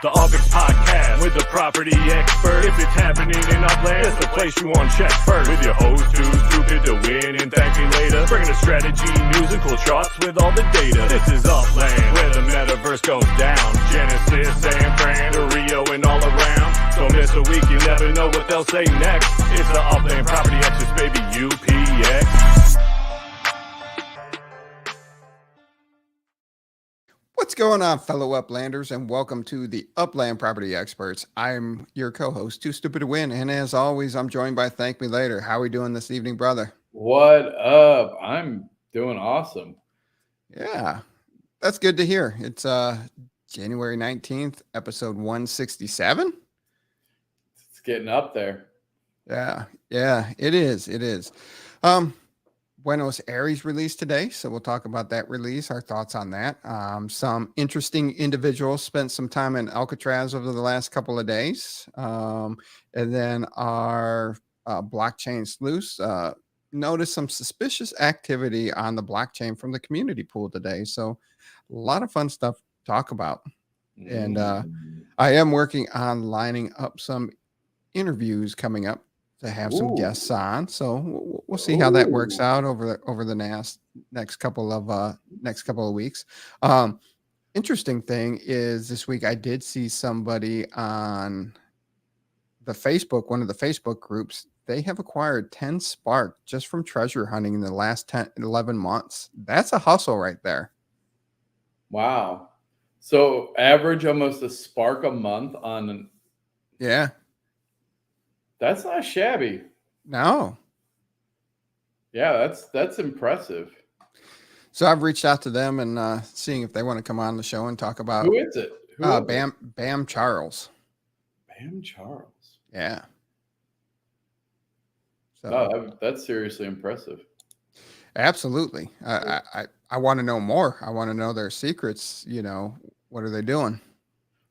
The UPX Podcast with the property expert. If it's happening in Upland, it's the place you want to check first. With your host too stupid to win and thank me later. Bringing the strategy, news, and cool charts with all the data. This is Upland, where the Metaverse goes down. Genesis, San Fran, to Rio, and all around. Don't miss a week, you never know what they'll say next. It's the Upland Property Experts, baby, UPX. What's going on, fellow Uplanders, and welcome to the Upland Property Experts. I'm your co-host, Too Stupid to Win, and as always, I'm joined by ThankMeLater. How are we doing this evening, brother? What up? I'm doing awesome. Yeah, that's good to hear. It's January 19th, episode 167. It's getting up there. Yeah, it is. Buenos Aires released today, so we'll talk about that release, our thoughts on that. Some interesting individuals spent some time in Alcatraz over the last couple of days. And then our blockchain sleuths noticed some suspicious activity on the blockchain from the community pool today. So a lot of fun stuff to talk about. And I am working on lining up some interviews coming up to have some guests on, so we'll see how that works out over the next couple of weeks. Interesting thing is this week I did see somebody on the Facebook, one of the Facebook groups. They have acquired 10 Spark just from treasure hunting in the last 11 months. That's a hustle right there. Wow. So average almost a Spark a month on. Yeah. That's not shabby. No. Yeah, that's impressive. So I've reached out to them and seeing if they want to come on the show and talk about. Who is it? Bam Charles. Bam Charles. Yeah. So that's seriously impressive. Absolutely. I want to know more. I want to know their secrets. You know, what are they doing?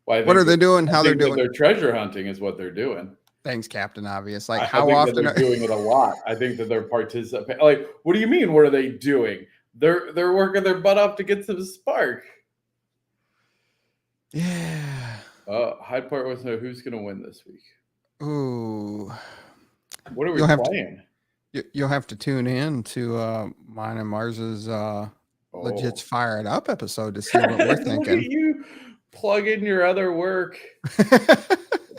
Well, what are they doing? How they're doing? Their treasure hunting is what they're doing. Thanks, Captain Obvious. Like, how often they're doing it a lot? I think that they're participating. Like, what do you mean? What are they doing? They're working their butt off to get some Spark. Yeah. Hyde Park wants to know who's going to win this week. Ooh. What are we playing? You'll have to tune in to mine and Mars's Legit's Fire It Up episode to see what we're thinking. Look at you plug in your other work.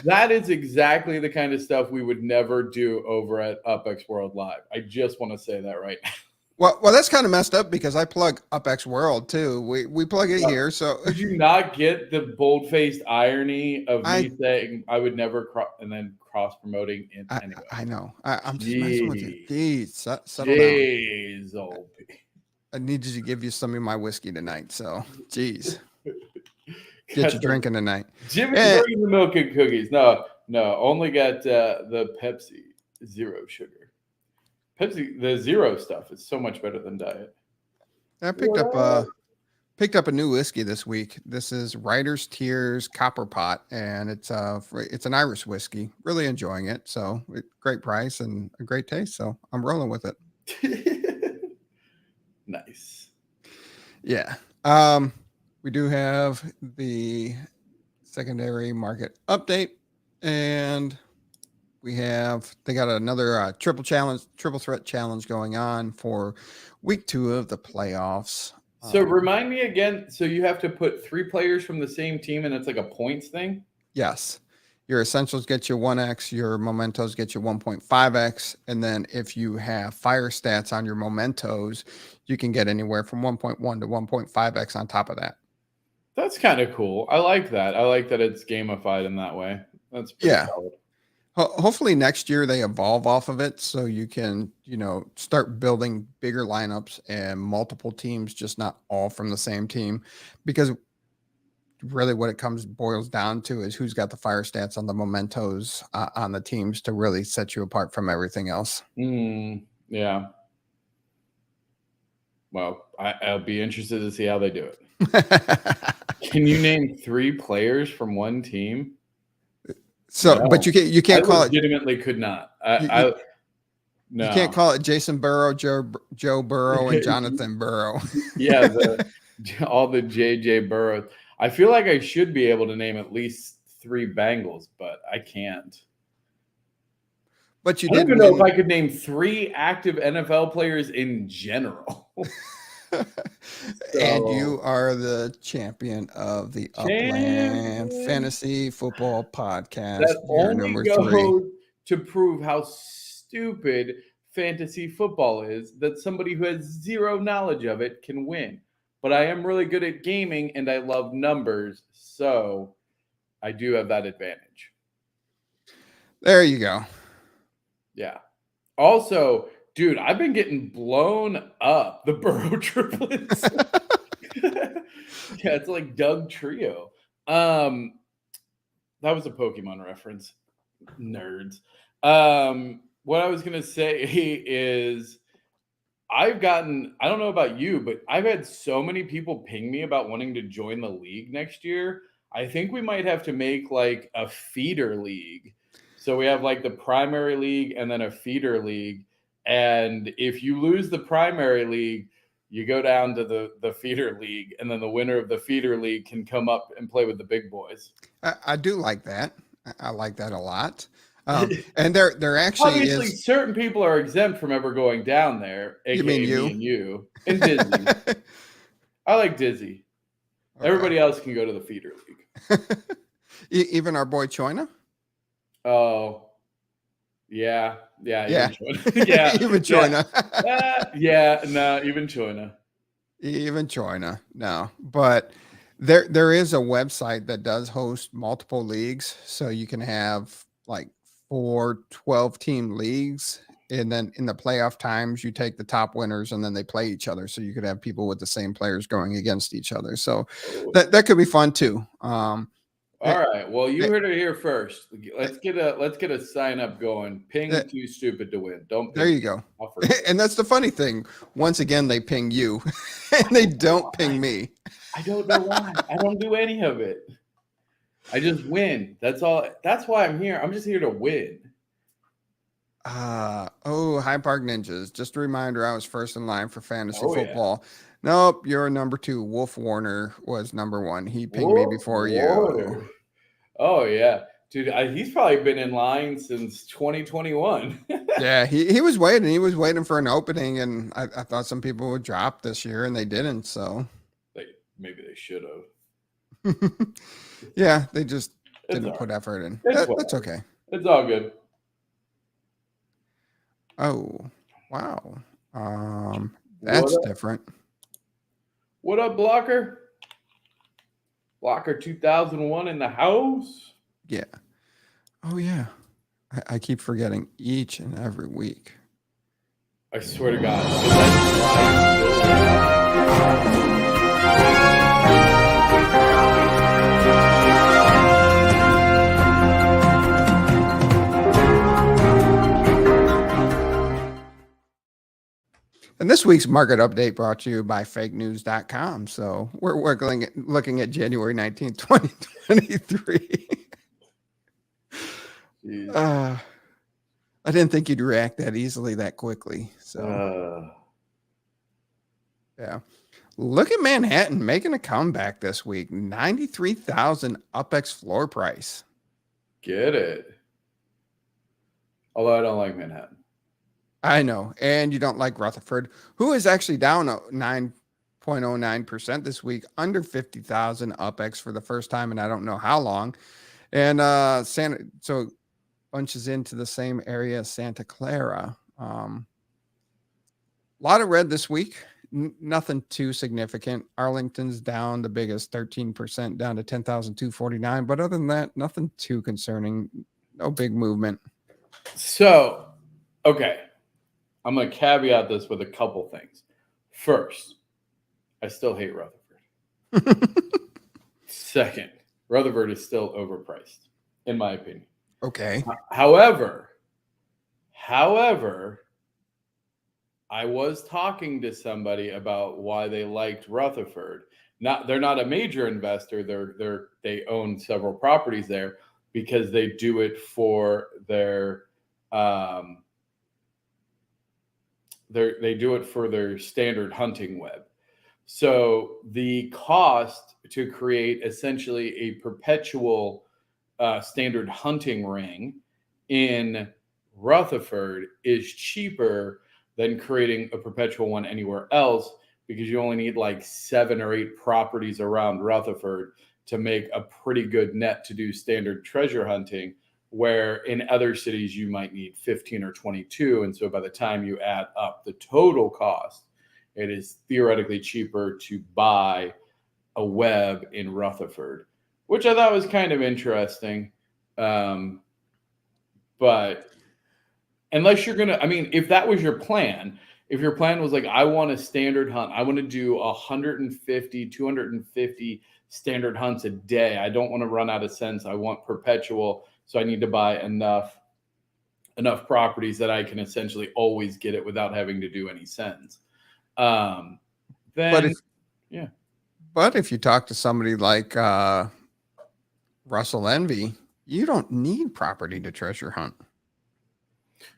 That is exactly the kind of stuff we would never do over at UPX World Live. I just want to say that right now. Well, that's kind of messed up because I plug UPX World too. We plug it here. So did you not get the bold-faced irony of me saying I would never cross promoting it anyway? I know. I'm just messing with you. Jeez, settle down. Old P. I need to give you some of my whiskey tonight. So, geez. Get you drinking tonight. Jimmy's bringing the milk and cookies. No, only got the Pepsi zero sugar. Pepsi, the zero stuff is so much better than diet. I picked up a new whiskey this week. This is Writer's Tears Copper Pot, and it's an Irish whiskey. Really enjoying it. So great price and a great taste. So I'm rolling with it. Nice. Yeah. We do have the secondary market update, and they got another triple threat challenge going on for week 2 of the playoffs. So remind me again. So you have to put 3 players from the same team, and it's like a points thing. Yes. Your essentials get you 1x, your mementos get you 1.5x, and then if you have fire stats on your mementos, you can get anywhere from 1.1 to 1.5x on top of that. That's kind of cool. I like that. I like that it's gamified in that way. That's pretty solid. Hopefully next year they evolve off of it so you can, start building bigger lineups and multiple teams, just not all from the same team, because really what it boils down to is who's got the fire stats on the mementos on the teams to really set you apart from everything else. Yeah. Well, I'll be interested to see how they do it. Can you name 3 players from one team? So, no. But you can't call it. Legitimately could not. No. You can't call it Jason Burrow, Joe Burrow, and Jonathan Burrow. Yeah, all the JJ Burrows. I feel like I should be able to name at least 3 Bengals, but I can't. But you I don't did even know win. if I could name 3 active NFL players in general. And you are the champion of the Upland Fantasy Football Podcast. That You're only number goes 3. to prove how stupid fantasy football is, that somebody who has zero knowledge of it can win. But I am really good at gaming and I love numbers, so I do have that advantage. There you go. Yeah. Also, dude, I've been getting blown up. The Burrow triplets. Yeah, it's like Doug Trio. That was a Pokemon reference. Nerds. What I was gonna say is I don't know about you, but I've had so many people ping me about wanting to join the league next year. I think we might have to make like a feeder league. So we have like the primary league and then a feeder league. And if you lose the primary league, you go down to the feeder league, and then the winner of the feeder league can come up and play with the big boys. I do like that. I like that a lot. And there actually Obviously, is. certain people are exempt from ever going down there, aka You mean you? me and you, and Dizzy. I like Dizzy. Okay. Everybody else can go to the feeder league. Even our boy Choina? Oh, yeah. Yeah. Even Choina. Yeah, Even Choina. Even Choina. Even Choina. No, but there is a website that does host multiple leagues, so you can have like 4 12-team leagues, and then in the playoff times you take the top winners and then they play each other, so you could have people with the same players going against each other. So that could be fun too. All right. Well, you heard it here first. Let's get a sign up going. Ping too stupid to win. Don't ping. There you go. And that's the funny thing. Once again, they ping you and they don't ping me. I don't know why. I don't do any of it. I just win. That's all. That's why I'm here. I'm just here to win. High Park Ninjas. Just a reminder, I was first in line for fantasy football. Yeah. Nope, you're number 2. Wolf Warner was number 1. He pinged me before you. Oh yeah, dude. He's probably been in line since 2021. Yeah, he was waiting. He was waiting for an opening, and I thought some people would drop this year, and they didn't. So maybe they should have. Yeah, they just didn't put effort in. That's okay. It's all good. Oh, wow. That's different. What up, Blocker? Blocker 2001 in the house. Yeah. Oh, yeah. I keep forgetting each and every week. I swear to God. And this week's market update brought to you by fakenews.com. So we're looking at January 19th, 2023. I didn't think you'd react that easily, that quickly. So, yeah. Look at Manhattan making a comeback this week. 93,000 UPX floor price. Get it. Although I don't like Manhattan. I know. And you don't like Rutherford, who is actually down 9.09% this week, under 50,000 UPX for the first time in I don't know how long. And so bunches into the same area as Santa Clara. A lot of red this week. Nothing too significant. Arlington's down the biggest, 13%, down to 10,249. But other than that, nothing too concerning. No big movement. So, okay. I'm going to caveat this with a couple things. First, I still hate Rutherford. Second, Rutherford is still overpriced, in my opinion. Okay. However, I was talking to somebody about why they liked Rutherford. They're not a major investor. They own several properties there because they do it for their they do it for their standard hunting web. So the cost to create essentially a perpetual standard hunting ring in Rutherford is cheaper than creating a perpetual one anywhere else, because you only need like 7 or 8 properties around Rutherford to make a pretty good net to do standard treasure hunting, where in other cities you might need 15 or 22. And so by the time you add up the total cost, it is theoretically cheaper to buy a web in Rutherford, which I thought was kind of interesting. But unless you're going to, I mean, if that was your plan, if your plan was like, I want a standard hunt, I want to do 150, 250 standard hunts a day. I don't want to run out of cents. I want perpetual. So I need to buy enough properties that I can essentially always get it without having to do any cents. Then, But if you talk to somebody like Russell Envy, you don't need property to treasure hunt.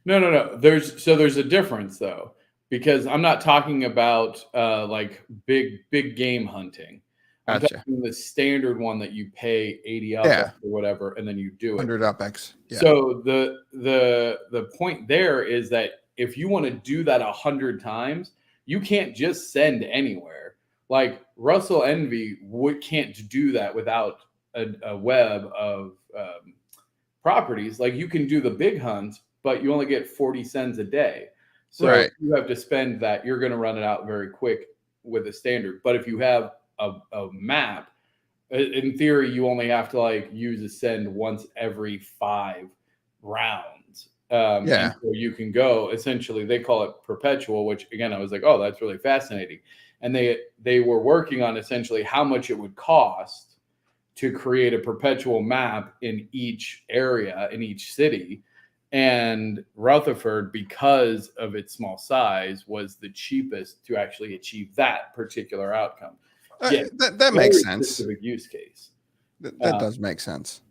No. There's a difference though, because I'm not talking about like big game hunting. I'm talking the standard one that you pay 80 UPX or whatever, and then you do it 100 UPX. Yeah. So the point there is that if you want to do that 100 times, you can't just send anywhere. Like Russell Envy can't do that without a web of properties. Like you can do the big hunts, but you only get 40 cents a day. So if you have to spend that, you're going to run it out very quick with a standard. But if you have a map, in theory, you only have to like use a send once every 5 rounds. And so you can go, essentially, they call it perpetual, which again, I was like, oh, that's really fascinating. And they were working on essentially how much it would cost to create a perpetual map in each area, in each city. And Rutherford, because of its small size, was the cheapest to actually achieve that particular outcome. That makes sense. Specific use case. That does make sense.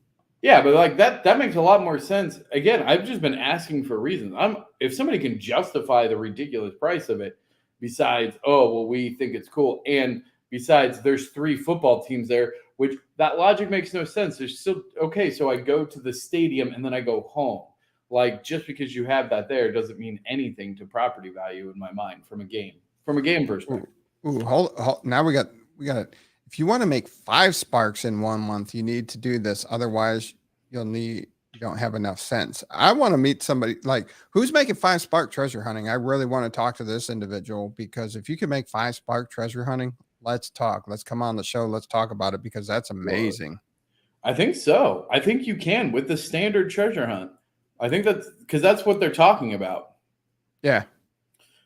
Yeah, but like that makes a lot more sense. Again, I've just been asking for reasons. If somebody can justify the ridiculous price of it, besides, oh, well, we think it's cool, and besides, there's 3 football teams there, which that logic makes no sense. There's still okay. So I go to the stadium and then I go home. Like just because you have that there doesn't mean anything to property value in my mind from a game perspective. Hold. Now we got it. If you want to make 5 sparks in 1 month, you need to do this. Otherwise, you don't have enough sense. I want to meet somebody like who's making 5 spark treasure hunting. I really want to talk to this individual, because if you can make 5 spark treasure hunting, let's talk. Let's come on the show. Let's talk about it, because that's amazing. I think so. I think you can with the standard treasure hunt. I think that's because that's what they're talking about. Yeah.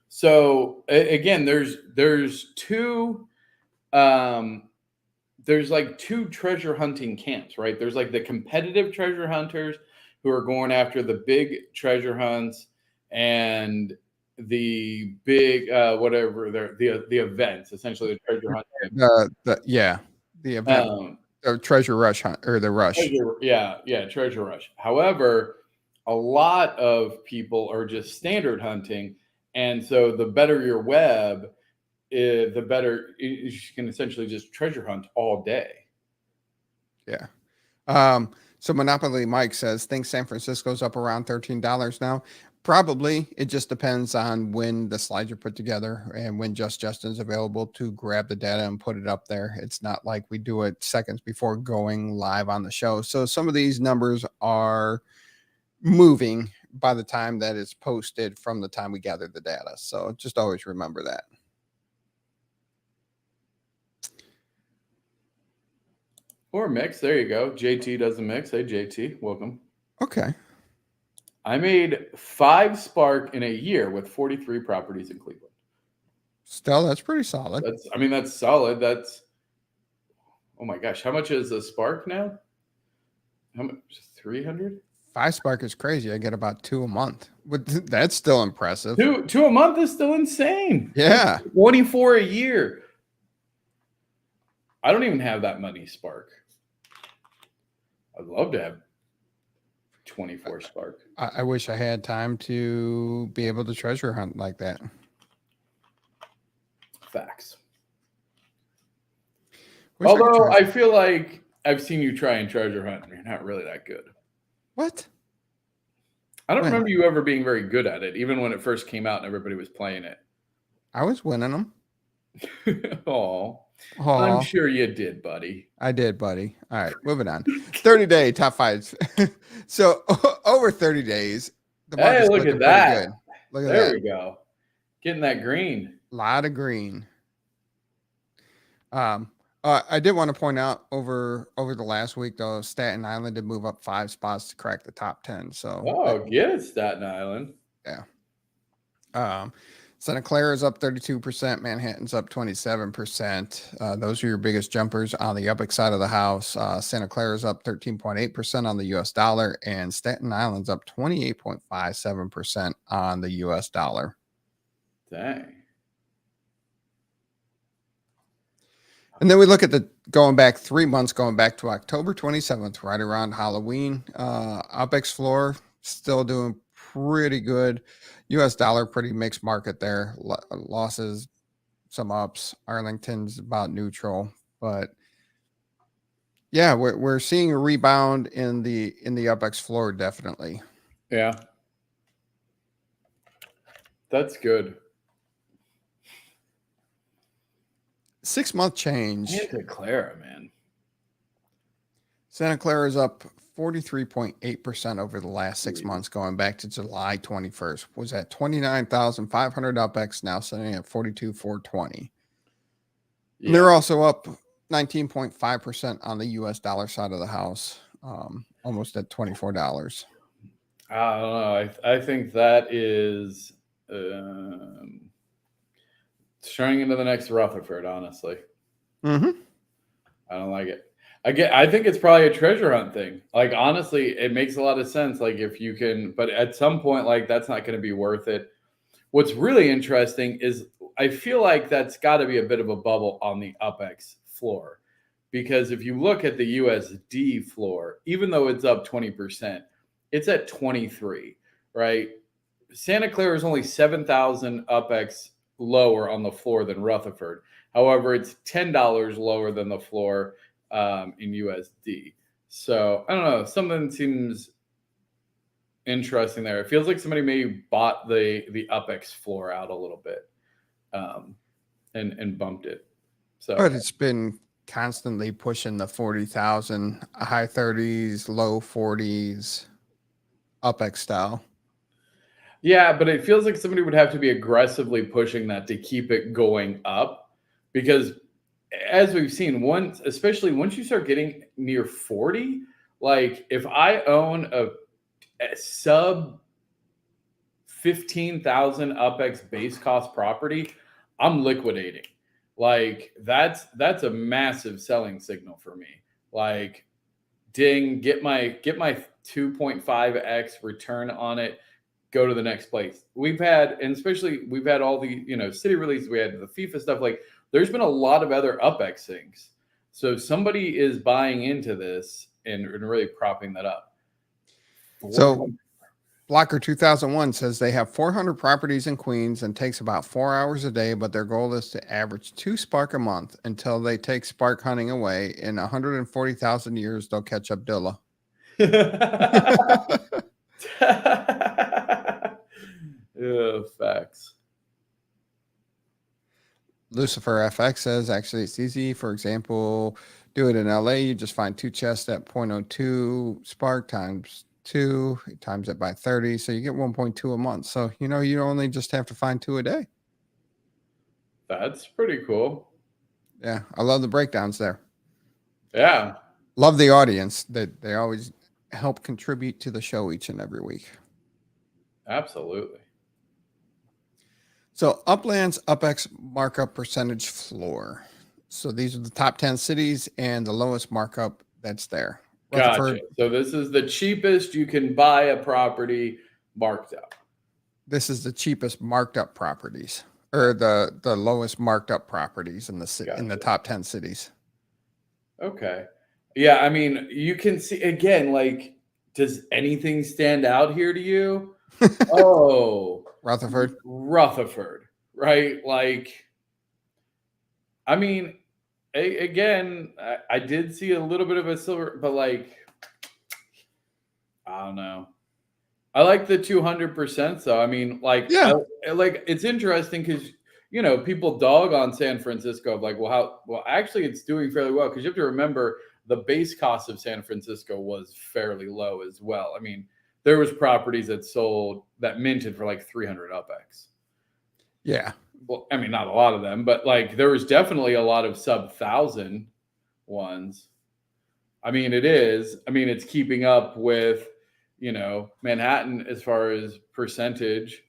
So again, there's 2 there's like 2 treasure hunting camps, right? There's like the competitive treasure hunters who are going after the big treasure hunts and the big whatever the events, essentially the treasure hunt. The event, treasure rush hunt, or the rush. Treasure rush. However, a lot of people are just standard hunting, and so the better your web, the better you can essentially just treasure hunt all day. Yeah. So Monopoly Mike says, think San Francisco's up around $13 now. Probably. It just depends on when the slides are put together and when Justin's available to grab the data and put it up there. It's not like we do it seconds before going live on the show. So some of these numbers are moving by the time that it's posted from the time we gather the data. So just always remember that. Or mix. There you go. JT does a mix. Hey, JT, welcome. Okay. I made 5 spark in a year with 43 properties in Cleveland. Still, that's pretty solid. That's solid. That's, oh my gosh. How much is a spark now? How much? 300? 5 spark is crazy. I get about 2 a month. But that's still impressive. 2 a month is still insane. Yeah. 24 a year. I don't even have that money spark. I'd love to have 24 spark. I wish I had time to be able to treasure hunt like that. Facts. Although I feel like I've seen you try and treasure hunt, and you're not really that good. What? I don't remember you ever being very good at it, even when it first came out and everybody was playing it. I was winning them. Oh, I'm sure you did, buddy. I did, buddy. All right, moving on. 30-day top fives. So over 30 days, the market's look at looking that. pretty good. Look at that. There we go. Getting that green. A lot of green. I did want to point out over the last week, though, Staten Island did move up 5 spots to crack the top 10. So get it, Staten Island. Yeah. Santa Clara is up 32%. Manhattan's up 27%. Those are your biggest jumpers on the UPX side of the house. Santa Clara is up 13.8% on the US dollar, and Staten Island's up 28.57% on the US dollar. Dang. And then we look at the going back 3 months, going back to October 27th, right around Halloween. UPX floor still doing pretty good. US dollar, pretty mixed market there. Losses, some ups. Arlington's about neutral, but yeah, we're seeing a rebound in the UPX floor, definitely. Yeah, that's good. 6-month change. Santa Clara, man. Santa Clara is up 43.8% over the last 6 months, going back to July 21st. Was at 29,500 UPX, now sitting at 42,420. Yeah. They're also up 19.5% on the US dollar side of the house, almost at $24. I don't know. I think that is turning into the next Rutherford, honestly. Mm-hmm. I don't like it. I think it's probably a treasure hunt thing. Like, honestly, it makes a lot of sense. Like, if you can, but at some point, like, that's not going to be worth it. What's really interesting is I feel like that's got to be a bit of a bubble on the UPX floor, because if you look at the USD floor, even though it's up 20%, it's at 23, right? Santa Clara is only 7,000 UPX lower on the floor than Rutherford. However, it's $10 lower than the floor in USD. So I don't know, something seems interesting there. It feels like somebody maybe bought the UPX floor out a little bit and bumped it. So, but it's been constantly pushing the 40,000, high 30s, low 40s, UPX style. Yeah, but it feels like somebody would have to be aggressively pushing that to keep it going up, because as we've seen, especially once you start getting near 40, like if I own a sub 15,000 UPX base cost property, I'm liquidating. Like that's a massive selling signal for me. Like, ding, get my 2.5x return on it. Go to the next place. We've had all the, city releases, we had the FIFA stuff. Like, there's been a lot of other UPX things. So somebody is buying into this and really propping that up. So Blocker 2001 says they have 400 properties in Queens and takes about 4 hours a day, but their goal is to average 2 spark a month until they take spark hunting away. In 140,000 years, they'll catch up Dilla. Yeah, facts. Lucifer FX says, actually, it's easy. For example, do it in LA. You just find 2 chests at 0.02 spark times 2, times it by 30. So you get 1.2 a month. So, you only just have to find 2 a day. That's pretty cool. Yeah. I love the breakdowns there. Yeah. Love the audience that they always help contribute to the show each and every week. Absolutely. So Upland's UPX markup percentage floor. So these are the top 10 cities and the lowest markup that's there. Gotcha. So this is the cheapest you can buy a property marked up. This is the cheapest marked up properties, or the lowest marked up properties in the in the top 10 cities. Okay. Yeah, I mean, you can see again, like, does anything stand out here to you? Oh, Rutherford, right? Like, I mean, again, I did see a little bit of a silver, but like, I don't know. I like the 200%. So I mean, like, Yeah. like it's interesting because people dog on San Francisco of like, well, actually, it's doing fairly well because you have to remember the base cost of San Francisco was fairly low as well. I mean, there was properties that minted for like 300 UPX. Yeah. Well, I mean, not a lot of them, but like there was definitely a lot of sub 1,000 ones. I mean, it's keeping up with, Manhattan as far as percentage,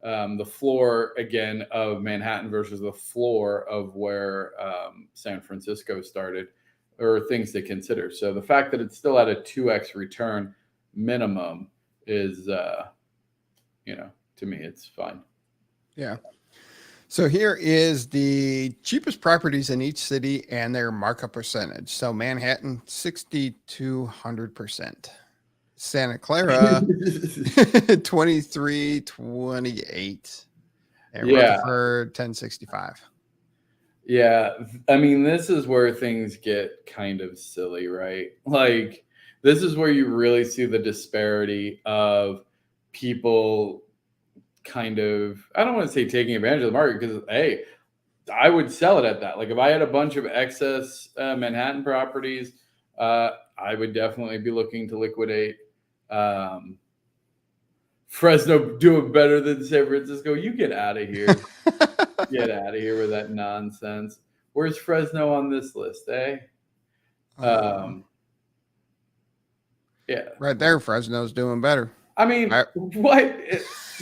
the floor again of Manhattan versus the floor of where San Francisco started, or things to consider. So the fact that it's still at a 2x return minimum is, to me, it's fine. Yeah. So here is the cheapest properties in each city and their markup percentage. So Manhattan, 6,200%. Santa Clara, 2328. And Rutherford, 1065. Yeah. I mean, this is where things get kind of silly, right? Like, this is where you really see the disparity of people kind of, I don't want to say taking advantage of the market, because hey, I would sell it at that. Like if I had a bunch of excess Manhattan properties, I would definitely be looking to liquidate. Fresno doing better than San Francisco. You get out of here. Get out of here with that nonsense. Where's Fresno on this list, eh? Yeah. Right there, Fresno's doing better. I mean, what?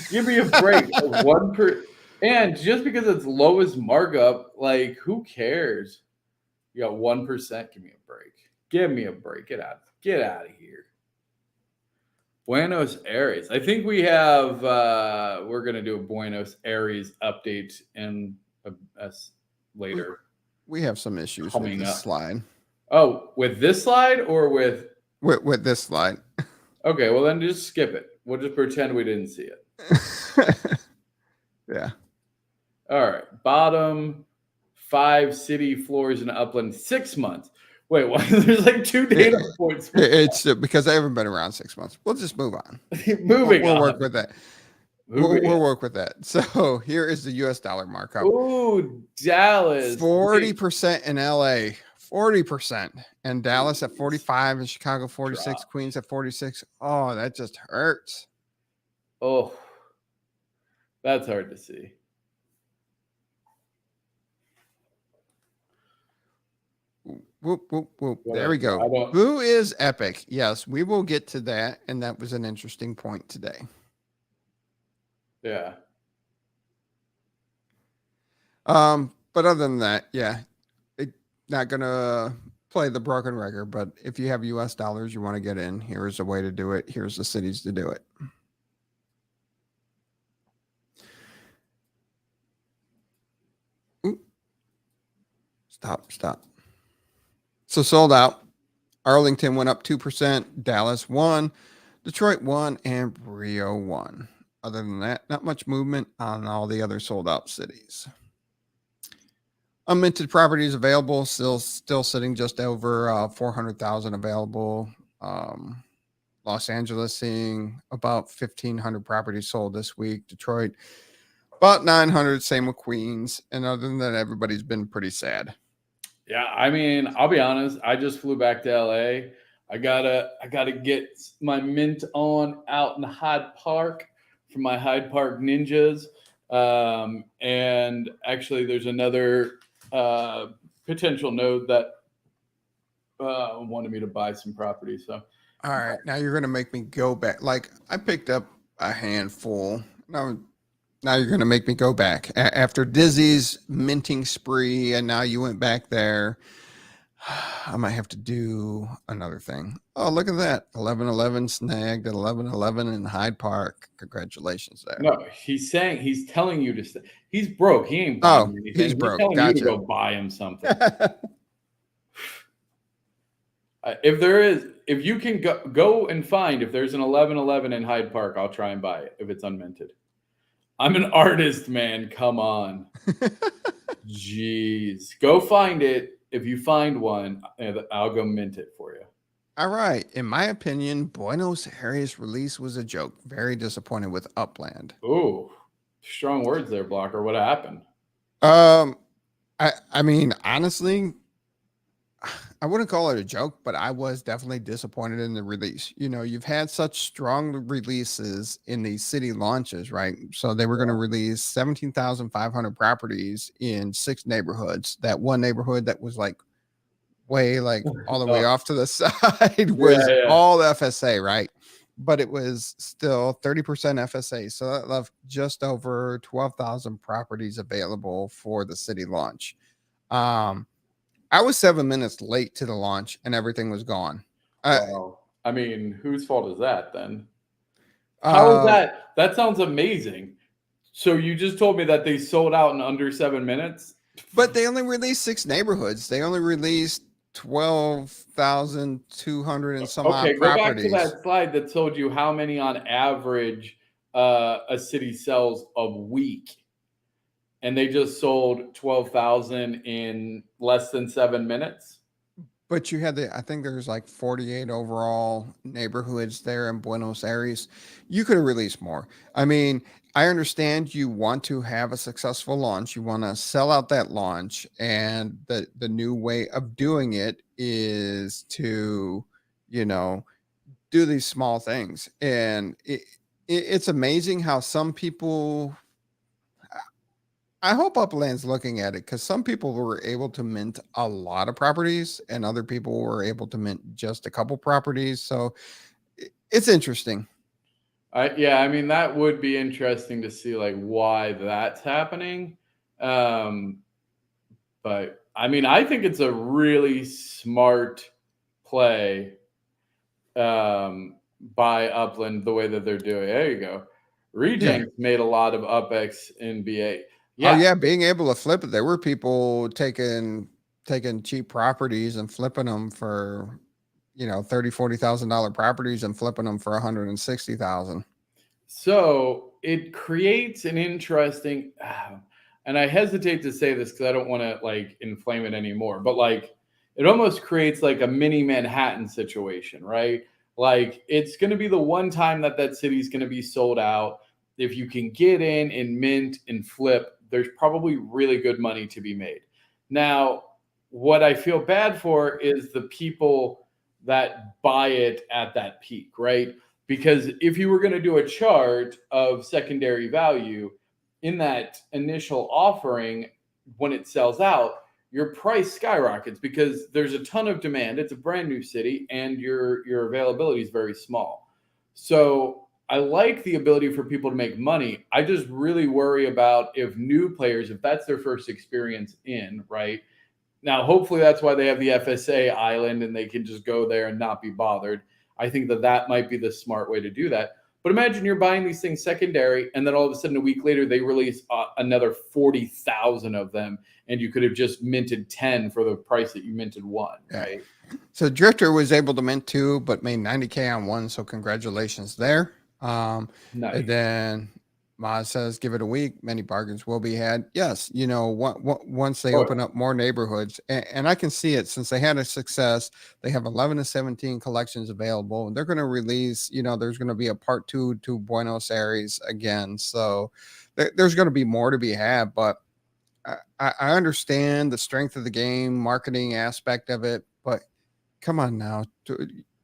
Give me a break. And just because it's lowest markup, like, who cares? You got 1%. Give me a break. Give me a break. Get out of here. Buenos Aires. I think we have. We're gonna do a Buenos Aires update in later. We have some issues with this slide. Oh, with this slide or with this slide? Okay, well then just skip it. We'll just pretend we didn't see it. Yeah. All right. Bottom 5 city floors in Upland, 6 months. Wait, what? There's like 2 data points. It's because I haven't been around 6 months. We'll just move on. We'll work with that. We'll work with that. So here is the US dollar markup. Ooh, Dallas. 40% in LA. 40%. And Dallas at 45, and Chicago 46, Queens at 46. Oh, that just hurts. Oh, that's hard to see. Whoop, whoop, whoop. There we go. Who is EPIK? Yes, we will get to that. And that was an interesting point today. Yeah. But other than that, yeah, not going to play the broken record. But if you have US dollars you want to get in, here's a way to do it. Here's the cities to do it. Ooh. Stop. So sold out. Arlington went up 2%. Dallas 1. Detroit 1. And Rio 1. Other than that, not much movement on all the other sold out cities. Unminted properties available, still sitting just over 400,000 available. Los Angeles seeing about 1,500 properties sold this week. Detroit about 900. Same with Queens. And other than that, everybody's been pretty sad. Yeah, I mean, I'll be honest. I just flew back to LA. I gotta get my mint on out in Hyde Park for my Hyde Park Ninjas. And actually, there's another potential node that wanted me to buy some property. So, all right, now you're gonna make me go back. Like I picked up a handful. Now you're gonna make me go back after Dizzy's minting spree, and now you went back there. I might have to do another thing. Oh, look at that. 1111 snagged at 1111 in Hyde Park. Congratulations there. No, he's telling you to stay. He's broke. He ain't buying anything. He's broke. Telling you to go buy him something. If you can go and find if there's an 1111 in Hyde Park, I'll try and buy it if it's unminted. I'm an artist, man. Come on. Jeez. Go find it. if you find one, I'll go mint it for you. All right. In my opinion, Buenos Aires release was a joke. Very disappointed with Upland. Oh, strong words there, Blocker. What happened? I mean, honestly, I wouldn't call it a joke, but I was definitely disappointed in the release. You know, you've had such strong releases in these city launches, right? So they were going to release 17,500 properties in 6 neighborhoods. That one neighborhood that was like way like all the way off to the side was all FSA, right? But it was still 30% FSA. So that left just over 12,000 properties available for the city launch. I was 7 minutes late to the launch and everything was gone. Wow. I mean, whose fault is that then? How is that? That sounds amazing. So you just told me that they sold out in under 7 minutes? But they only released 6 neighborhoods. They only released 12,200 and some odd properties. Go back to that slide that told you how many on average a city sells a week. And they just sold 12,000 in less than 7 minutes. But you had I think there's like 48 overall neighborhoods there in Buenos Aires. You could have released more. I mean, I understand you want to have a successful launch. You want to sell out that launch. And the new way of doing it is to, you know, do these small things. And it's amazing how some people... I hope Upland's looking at it because some people were able to mint a lot of properties and other people were able to mint just a couple properties. So it's interesting. Yeah, I mean, that would be interesting to see like why that's happening. But I mean, I think it's a really smart play by Upland the way that they're doing. There you go. Regenx made a lot of UPX in BA. Yeah. Oh yeah, being able to flip it. There were people taking cheap properties and flipping them for, you know, $30,000-$40,000 properties and flipping them for 160,000. So it creates an interesting, and I hesitate to say this because I don't want to like inflame it anymore, but like it almost creates like a mini Manhattan situation, right? Like it's going to be the one time that city's going to be sold out. If you can get in and mint and flip, there's probably really good money to be made. Now, what I feel bad for is the people that buy it at that peak, right? Because if you were going to do a chart of secondary value in that initial offering, when it sells out, your price skyrockets because there's a ton of demand. It's a brand new city and your availability is very small. So I like the ability for people to make money. I just really worry about if new players, if that's their first experience in, right? Now, hopefully that's why they have the FSA island and they can just go there and not be bothered. I think that might be the smart way to do that. But imagine you're buying these things secondary and then all of a sudden a week later they release another 40,000 of them and you could have just minted 10 for the price that you minted 1, right? So Drifter was able to mint 2 but made 90K on 1, so congratulations there. Nice. And then Maz says, give it a week. Many bargains will be had. Yes. You know, once they open up more neighborhoods and I can see it since they had a success, they have 11 to 17 collections available and they're going to release, you know, there's going to be a part 2 to Buenos Aires again. So there's going to be more to be had, but I understand the strength of the game, marketing aspect of it, but come on now,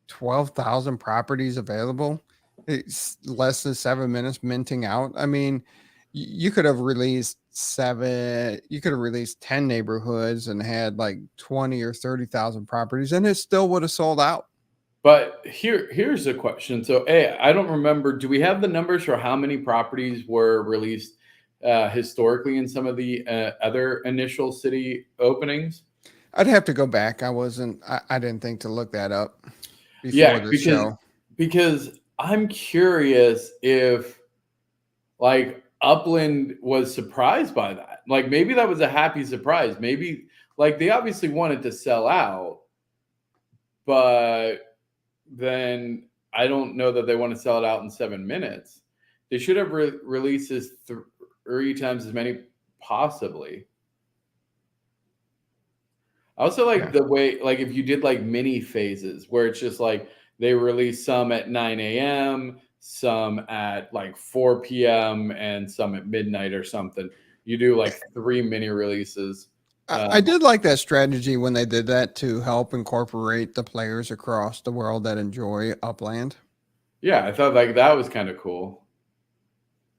12,000 properties available. It's less than 7 minutes minting out. I mean, you could have released 10 neighborhoods and had like 20 or 30,000 properties and it still would have sold out. But here's a question. So I don't remember, do we have the numbers for how many properties were released historically in some of the other initial city openings? I'd have to go back. I didn't think to look that up before the show. Because I'm curious if like Upland was surprised by that. Like maybe that was a happy surprise. Maybe like they obviously wanted to sell out, but then I don't know that they want to sell it out in 7 minutes. They should have released this 3 times as many possibly. I also like the way, like if you did like mini phases where it's just like they release some at 9 a.m., some at like 4 p.m., and some at midnight or something. You do like 3 mini releases. I did like that strategy when they did that to help incorporate the players across the world that enjoy Upland. Yeah, I thought like that was kind of cool.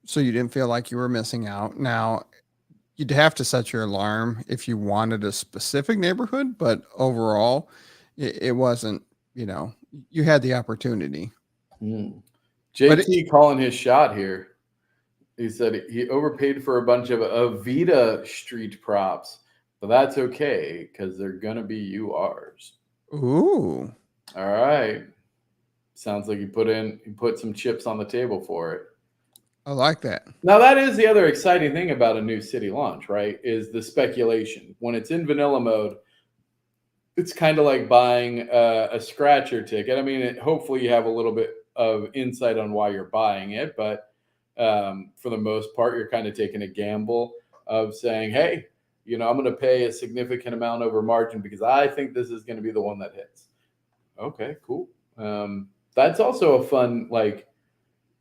So you didn't feel like you were missing out. Now, you'd have to set your alarm if you wanted a specific neighborhood, but overall, it wasn't, you had the opportunity. JT calling his shot here. He said he overpaid for a bunch of Avita street props, but that's okay because they're going to be URs. Ooh. All right. Sounds like he put some chips on the table for it. I like that. Now, that is the other exciting thing about a new city launch, right? Is the speculation. When it's in vanilla mode, it's kind of like buying a scratcher ticket. I mean, hopefully you have a little bit of insight on why you're buying it, but for the most part, you're kind of taking a gamble of saying, hey, I'm going to pay a significant amount over margin because I think this is going to be the one that hits. Okay, cool. That's also a fun, like,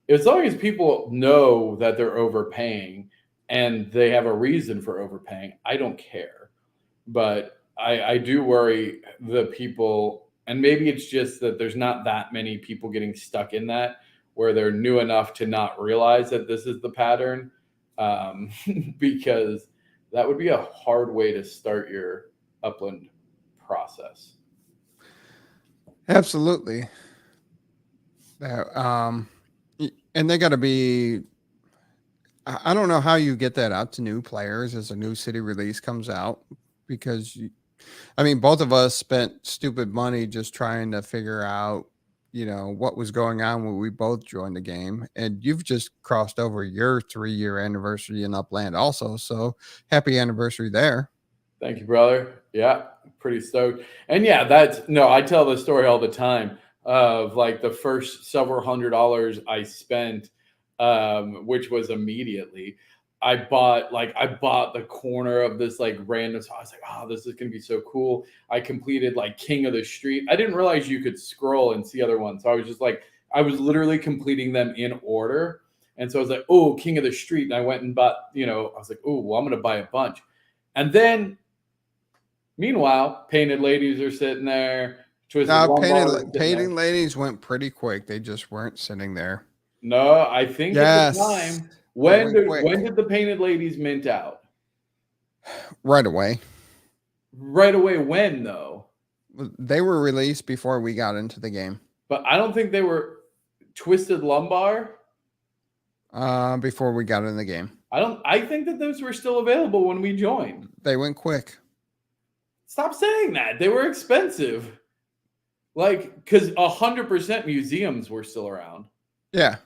as long as people know that they're overpaying and they have a reason for overpaying, I don't care. But I do worry the people, and maybe it's just that there's not that many people getting stuck in that where they're new enough to not realize that this is the pattern, because that would be a hard way to start your Upland process. Absolutely. And they got to be, I don't know how you get that out to new players as a new city release comes out, because both of us spent stupid money just trying to figure out, what was going on when we both joined the game. And you've just crossed over your 3-year anniversary in Upland also. So happy anniversary there. Thank you, brother. Yeah, pretty stoked. And yeah, I tell the story all the time of like the first several $100s I spent, which was immediately. I bought the corner of this like random. So I was like, oh, this is going to be so cool. I completed like King of the Street. I didn't realize you could scroll and see other ones. So I was just like, I was literally completing them in order. And so I was like, oh, King of the Street. And I went and bought, I was like, oh, well, I'm going to buy a bunch. And then meanwhile, Painted Ladies are sitting there. Painted Ladies went pretty quick. They just weren't sitting there. No, I think at the time. When did the Painted Ladies mint out? Right away. Right away when, though? They were released before we got into the game. But I don't think they were Twisted Lumbar. Before we got in the game. I think that those were still available when we joined. They went quick. Stop saying that. They were expensive. Like, because 100% museums were still around. Yeah.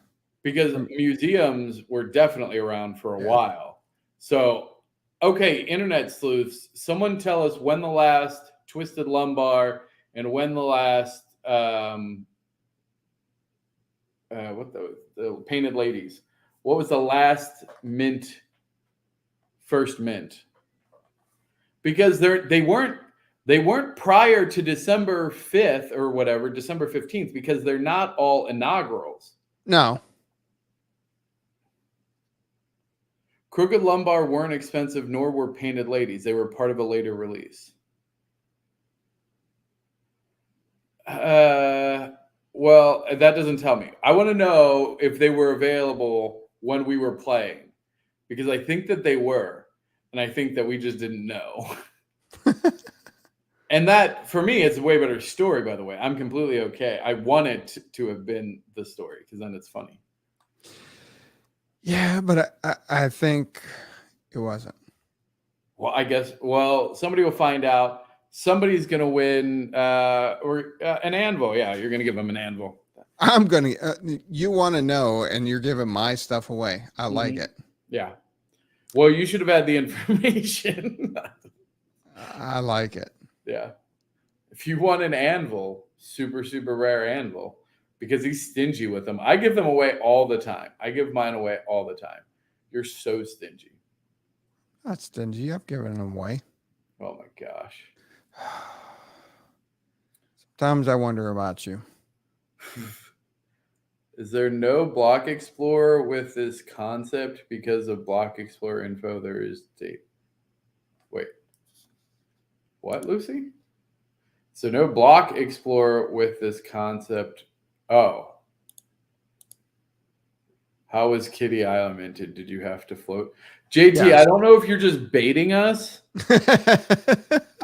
Because museums were definitely around for a while. So, okay, internet sleuths, someone tell us when the last Twisted Lumbar and when the last the Painted Ladies. What was the last first mint? Because they weren't prior to December 5th or whatever, December 15th, because they're not all inaugurals. No. Crooked Lumbar weren't expensive, nor were Painted Ladies. They were part of a later release. Well, that doesn't tell me. I want to know if they were available when we were playing, because I think that they were, and I think that we just didn't know. And that, for me, it's a way better story, by the way. I'm completely okay. I want it to have been the story, because then it's funny. Yeah, but I think it wasn't. Well, I guess, somebody will find out. Somebody's going to win an anvil. Yeah, you're going to give them an anvil. I'm going to, you want to know, and you're giving my stuff away. I like it. Yeah. Well, you should have had the information. I like it. Yeah. If you want an anvil, super, super rare anvil, because he's stingy with them. I give them away all the time. I give mine away all the time. You're so stingy. Not stingy. I've given them away. Oh my gosh. Sometimes I wonder about you. Is there no Block Explorer with this concept? Because of Block Explorer info, there is date. Wait. What, Lucy? So no Block Explorer with this concept. Oh. How was Kitty Island minted? Did you have to float? JT, Yes. I don't know if you're just baiting us.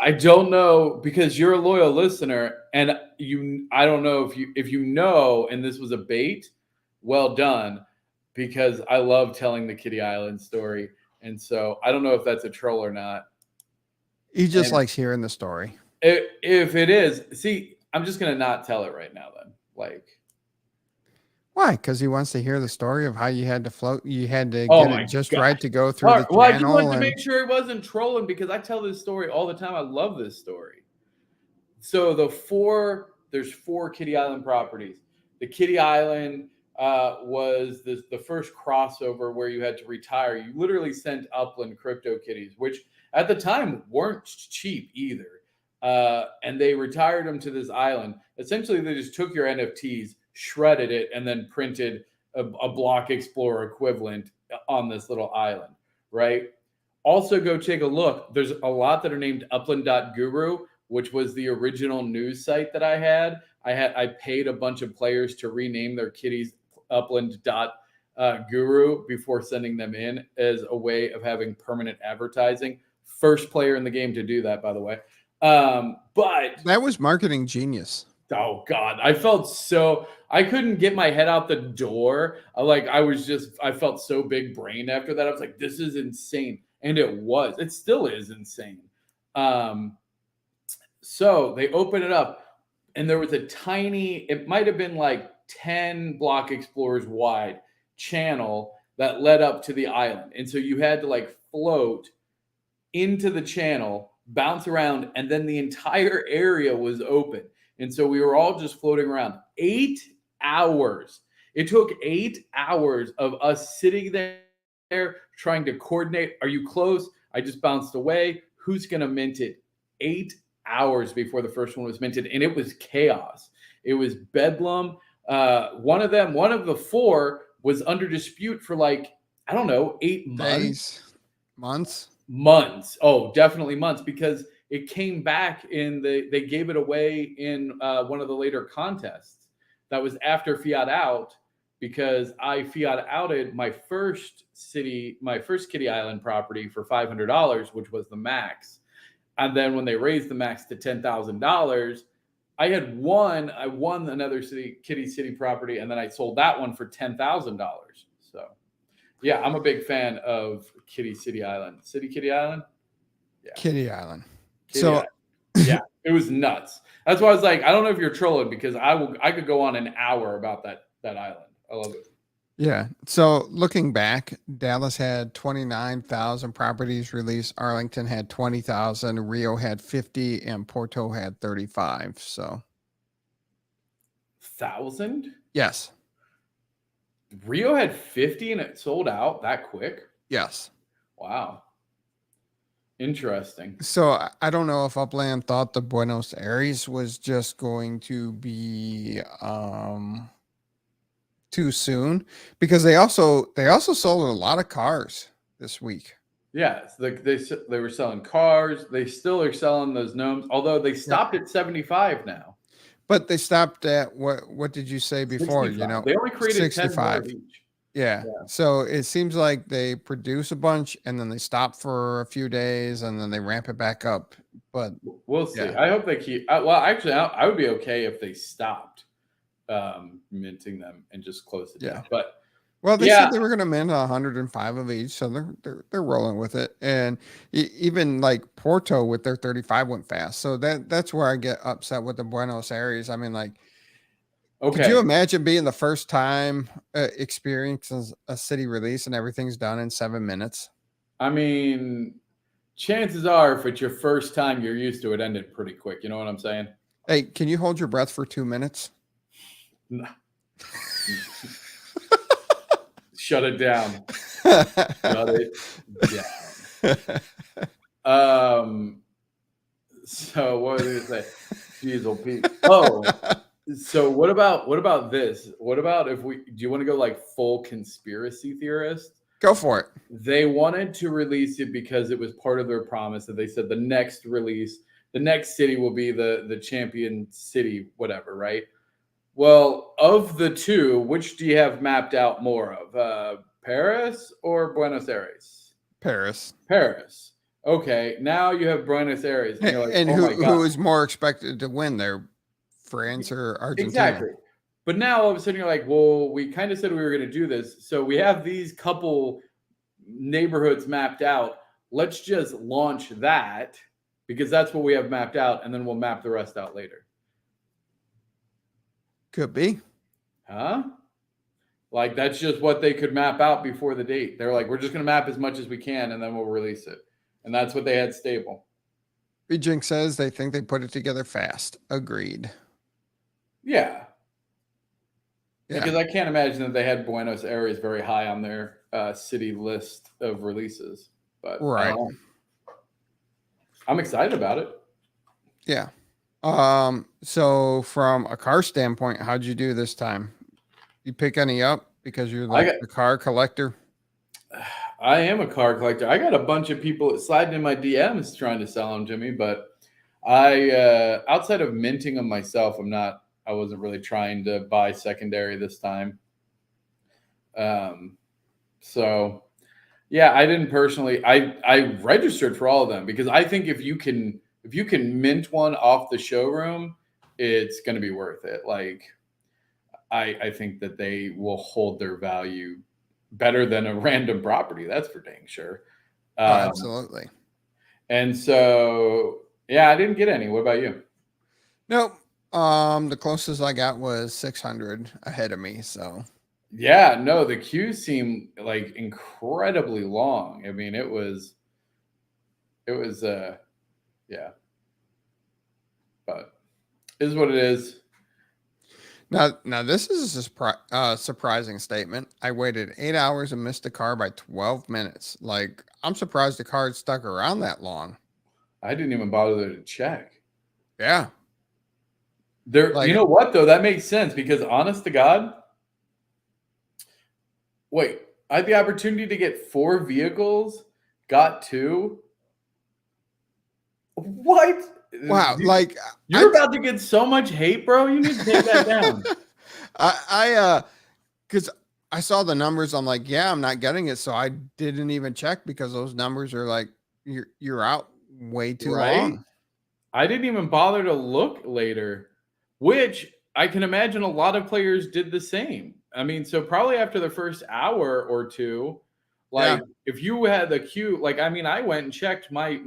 I don't know, because you're a loyal listener, and I don't know if you know, and this was a bait. Well done, because I love telling the Kitty Island story, and so I don't know if that's a troll or not. He just likes hearing the story. If it is, see, I'm just gonna not tell it right now. Then, like, why? Because he wants to hear the story of how you had to float. You had to Oh get my it just God. right to go through the well, I just channel. wanted to make sure he wasn't trolling, because I tell this story all the time. I love this story. So there's 4 Kitty Island properties. The Kitty Island was the first crossover where you had to retire. You literally sent Upland crypto kitties, which at the time weren't cheap either. And they retired them to this island. Essentially, they just took your NFTs, shredded it, and then printed a Block Explorer equivalent on this little island, right? Also, go take a look. There's a lot that are named Upland.Guru, which was the original news site that I had. I paid a bunch of players to rename their kitties Upland.Guru before sending them in as a way of having permanent advertising. First player in the game to do that, by the way. But that was marketing genius. Oh God, I couldn't get my head out the door. I felt so big brained after that. I was like, this is insane. And it still is insane. So they open it up, and there was a tiny, it might've been like 10 Block Explorers wide channel that led up to the island. And so you had to like float into the channel, bounce around, and then the entire area was open. And so we were all just floating around. 8 hours. It took 8 hours of us sitting there trying to coordinate. Are you close? I just bounced away. Who's going to mint it? 8 hours before the first one was minted. And it was chaos. It was bedlam. One of the 4 was under dispute for 8 months. Months. Oh, definitely months, because it came back they gave it away in one of the later contests. That was after fiat out, because I fiat outed my first Kitty Island property for $500, which was the max. And then when they raised the max to $10,000, I won another Kitty City property, and then I sold that one for $10,000. So yeah, I'm a big fan of Kitty City Island. Kitty Island? Yeah. Kitty Island. Yeah, it was nuts. That's why I was like, I don't know if you're trolling, because I could go on an hour about that island. I love it. Yeah. So looking back, Dallas had 29,000 properties released. Arlington had 20,000. Rio had 50, and Porto had 35. So 1,000? Yes. Rio had 50 and it sold out that quick? Yes. Wow. Interesting. So I don't know if Upland thought the Buenos Aires was just going to be too soon, because they also sold a lot of cars this week. Yeah, they were selling cars. They still are selling those gnomes, although they stopped at 75 now. But they stopped at what did you say before? 65. They only created 10 more of each. Yeah. So it seems like they produce a bunch, and then they stop for a few days, and then they ramp it back up. But we'll see. Yeah. I hope they keep. Well, actually, I would be okay if they stopped minting them and just closed it down. But they said they were going to mint 105 of each, so they're rolling with it. And even like Porto with their 35 went fast. So that's where I get upset with the Buenos Aires. I mean, like, could you imagine being the first time experiences a city release and everything's done in 7 minutes? I mean, chances are, if it's your first time, you're used to it ended pretty quick. You know what I'm saying? Hey, can you hold your breath for 2 minutes? No. Shut it down. Shut it down. So what was I gonna say? Diesel Pete. Oh, so what about this? What about if do you want to go like full conspiracy theorist? Go for it. They wanted to release it because it was part of their promise that they said the next release, the next city will be the champion city, whatever, right? Well, of the two, which do you have mapped out more of? Paris or Buenos Aires? Paris. Paris. Okay, now you have Buenos Aires. And, you're like, And oh my God. who is more expected to win there, France or Argentina? Exactly. But now all of a sudden you're like, well, we kind of said we were going to do this. So we have these couple neighborhoods mapped out. Let's just launch that because that's what we have mapped out. And then we'll map the rest out later. Could be. Huh? Like that's just what they could map out before the date. They're like, we're just going to map as much as we can and then we'll release it. And that's what they had stable. Bjink says they think they put it together fast. Agreed. Yeah. Yeah. Because I can't imagine that they had Buenos Aires very high on their city list of releases. But Right. I'm excited about it. Yeah. So from a car standpoint, how'd you do this time? You pick any up because you're like the car collector? I am a car collector. I got a bunch of people sliding in my DMs trying to sell them to me, but I outside of minting them myself, I wasn't really trying to buy secondary this time. So yeah, I didn't personally, I registered for all of them because I think if you can mint one off the showroom, it's going to be worth it. Like I think that they will hold their value better than a random property. That's for dang sure. Absolutely. And so, yeah, I didn't get any. What about you? Nope. The closest I got was 600 ahead of me. So yeah, no, the queue seemed like incredibly long. I mean, it was yeah, but it is what it is. Now this is a surprising statement. I waited 8 hours and missed the car by 12 minutes. Like, I'm surprised the car stuck around that long. I didn't even bother to check. Yeah. You know what though? That makes sense because honest to God, wait, I had the opportunity to get 4 vehicles, got 2. What? Wow, like you're about to get so much hate, bro. You need to take that down. Because I saw the numbers. I'm like, yeah, I'm not getting it. So I didn't even check because those numbers are like, you're out way too long. I didn't even bother to look later, which I can imagine a lot of players did the same. I mean, so probably after the first hour or two, like if you had the queue, like, I mean, I went and checked my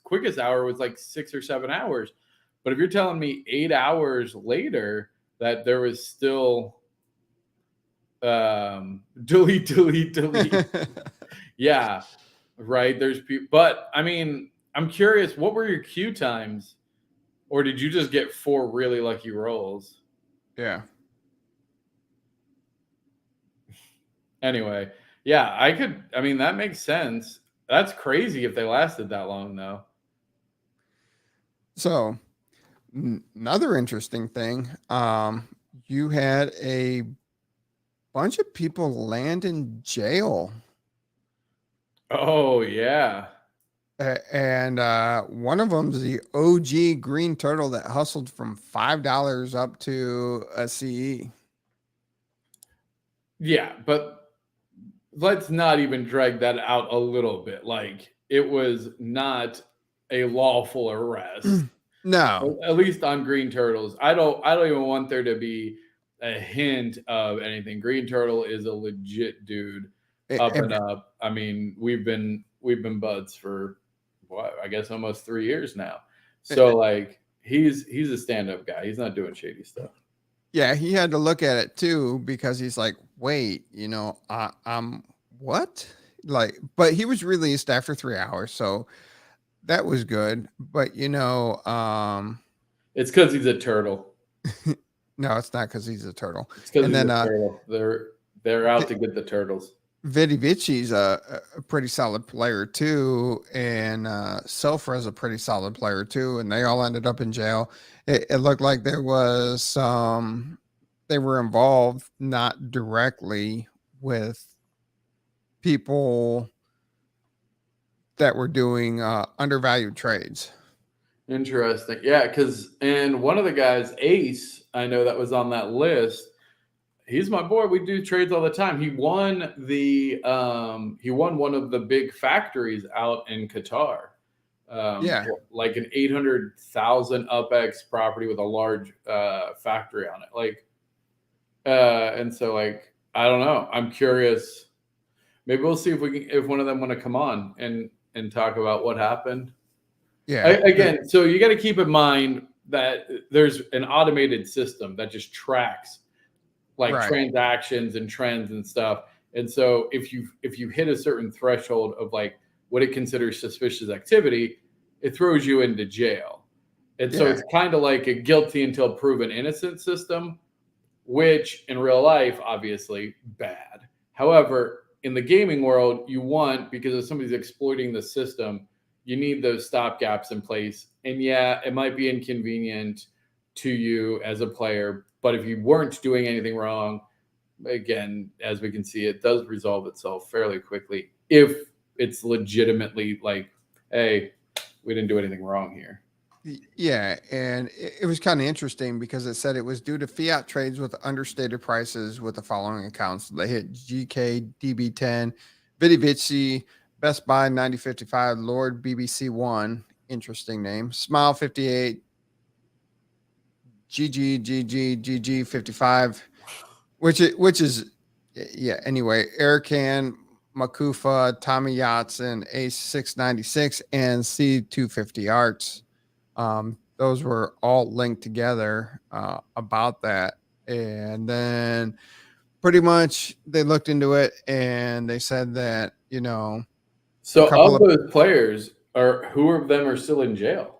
quickest hour was like 6 or 7 hours. But if you're telling me 8 hours later that there was still delete. Yeah, right. There's people, but I mean, I'm curious, what were your queue times? Or did you just get 4 really lucky rolls? Yeah. Anyway, yeah, I mean, that makes sense. That's crazy if they lasted that long, though. So, another interesting thing, you had a bunch of people land in jail. Oh, yeah. And one of them's the OG green turtle that hustled from $5 up to a CE. Yeah, but let's not even drag that out a little bit. Like, it was not a lawful arrest. No. At least on green turtles. I don't even want there to be a hint of anything. Green turtle is a legit dude. Up and up. I mean, we've been buds for what, I guess almost 3 years now. So like he's a stand-up guy. He's not doing shady stuff. Yeah, he had to look at it too because he's like, wait, I'm what? Like, but he was released after 3 hours, so that was good. But it's because he's a turtle. No, it's not because he's a turtle. It's because he's a turtle. They're out to get the turtles. Vidi Vici's a pretty solid player too, and Sulfur is a pretty solid player too, and they all ended up in jail. It looked like there was some, they were involved not directly with people that were doing undervalued trades. Interesting. Yeah, and one of the guys, Ace, I know that was on that list. He's my boy. We do trades all the time. He won one of the big factories out in Qatar. Like an 800,000 UPX property with a large factory on it. And so I don't know. I'm curious. Maybe we'll see if one of them want to come on and talk about what happened. Yeah. Again, so you got to keep in mind that there's an automated system that just tracks transactions and trends and stuff. And so if you hit a certain threshold of what it considers suspicious activity, it throws you into jail. And so it's kind of like a guilty until proven innocent system, which in real life, obviously bad. However, in the gaming world, because if somebody's exploiting the system, you need those stopgaps in place. And yeah, it might be inconvenient to you as a player, but if you weren't doing anything wrong, again, as we can see, it does resolve itself fairly quickly if it's legitimately hey, we didn't do anything wrong here. Yeah, and it was kind of interesting because it said it was due to fiat trades with understated prices with the following accounts. They hit GK, DB10, Vidi Vici, Best Buy 9055, Lord BBC1, interesting name, Smile 58, GG 55, which is anyway, Erican, Makufa, Tommy Yatson, Ace 696, and C250 Arts. Those were all linked together about that. And then pretty much they looked into it and they said that, So of those players, who of them are still in jail?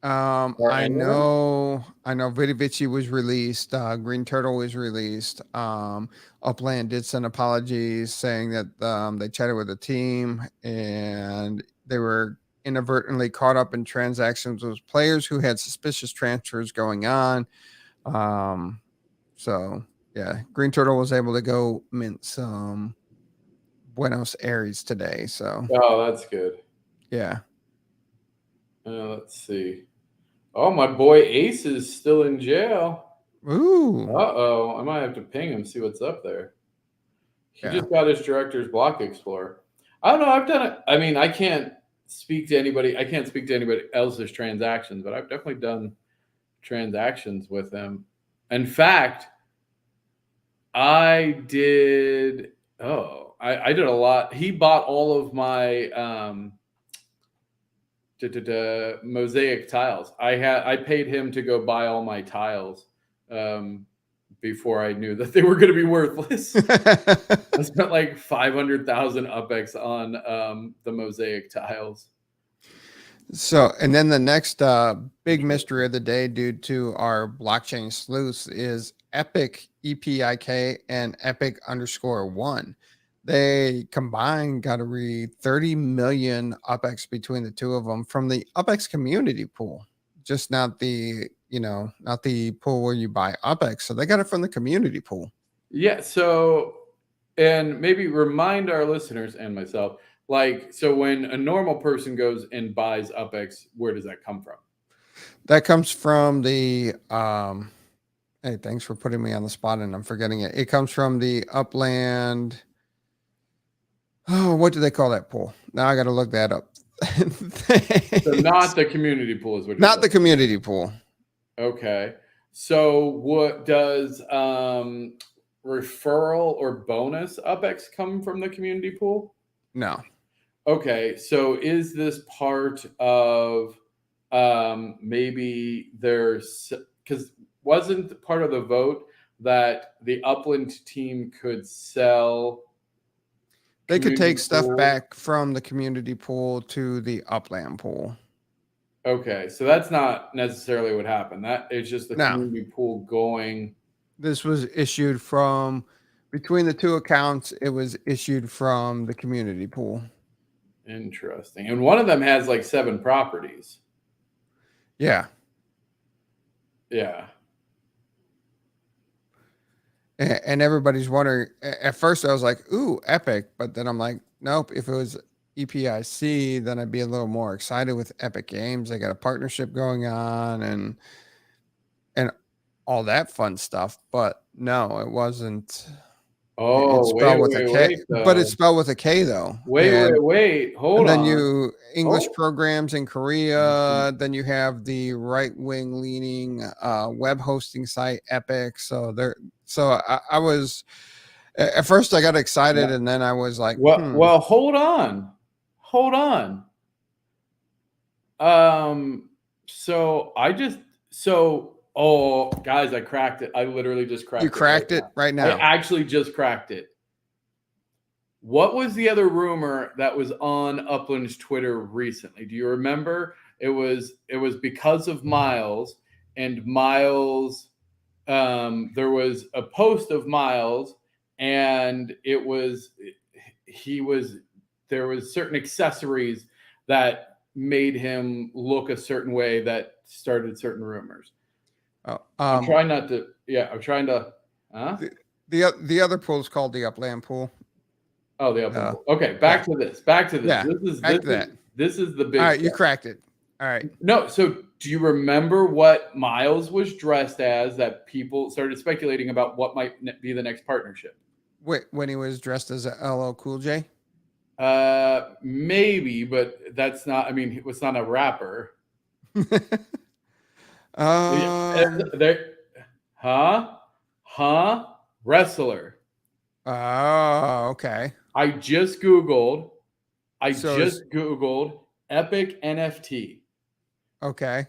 I know Vidi Vici was released. Green Turtle was released. Upland did send apologies saying that they chatted with the team and they were inadvertently caught up in transactions with players who had suspicious transfers going on. So yeah, Green Turtle was able to go mint some Buenos Aires today. So that's good. Yeah. Let's see. Oh, my boy Ace is still in jail. Ooh. I might have to ping him, see what's up there. He just got his director's block explorer. I don't know. I've done it. I mean, I can't speak to anybody. I can't speak to anybody else's transactions, but I've definitely done transactions with him. In fact, I did. I did a lot. He bought all of my mosaic tiles. I paid him to go buy all my tiles before I knew that they were going to be worthless. I spent like 500,000 UPX on the mosaic tiles. So, and then the next big mystery of the day due to our blockchain sleuths is EPIK, EPIK, and EPIK_1. They combined got to read 30 million UPX between the two of them from the UPX community pool, just not the pool where you buy UPX. So they got it from the community pool. Yeah. So, and maybe remind our listeners and myself, so when a normal person goes and buys UPX, where does that come from? That comes from the, hey, thanks for putting me on the spot and I'm forgetting it. It comes from the Upland. Oh, what do they call that pool? Now I got to look that up. So not the community pool is what you're not saying. The community pool. Okay. So what does referral or bonus UPX come from the community pool? No. Okay. So is this part of maybe there's, because wasn't part of the vote that the Upland team could sell? They could take stuff back from the community pool to the Upland pool. Okay, so that's not necessarily what happened. That is just the community pool going. This was issued from Between the two accounts, it was issued from the community pool. Interesting. And one of them has like 7 properties. Yeah. Yeah. And everybody's wondering. At first, I was like, "Ooh, EPIK," but then I'm like, "Nope." If it was EPIC, then I'd be a little more excited with Epic Games. They got a partnership going on and all that fun stuff. But no, it wasn't. It's Oh, spelled with a K, but it's though. spelled with a K though. Wait. Hold And on. then you English Oh. programs in Korea. Then you have the right wing leaning web hosting site EPIK. So I was at first I got excited and then I was like, well, hold on. Oh guys, I cracked it. I literally just cracked it. You cracked it right now. I actually just cracked it. What was the other rumor that was on Upland's Twitter recently? Do you remember? It was because of Miles, and Miles, there was a post of Miles, and there was certain accessories that made him look a certain way that started certain rumors. I'm trying to. The other pool is called the Upland pool. Oh, the Upland pool. Okay, back to this. Yeah, This is the big. All right, you cracked it. All right. No, so do you remember what Miles was dressed as that people started speculating about what might be the next partnership? When he was dressed as a LL Cool J? Maybe, but that's not. I mean, it's not a rapper. Wrestler. Oh, okay. I just Googled EPIK NFT. Okay.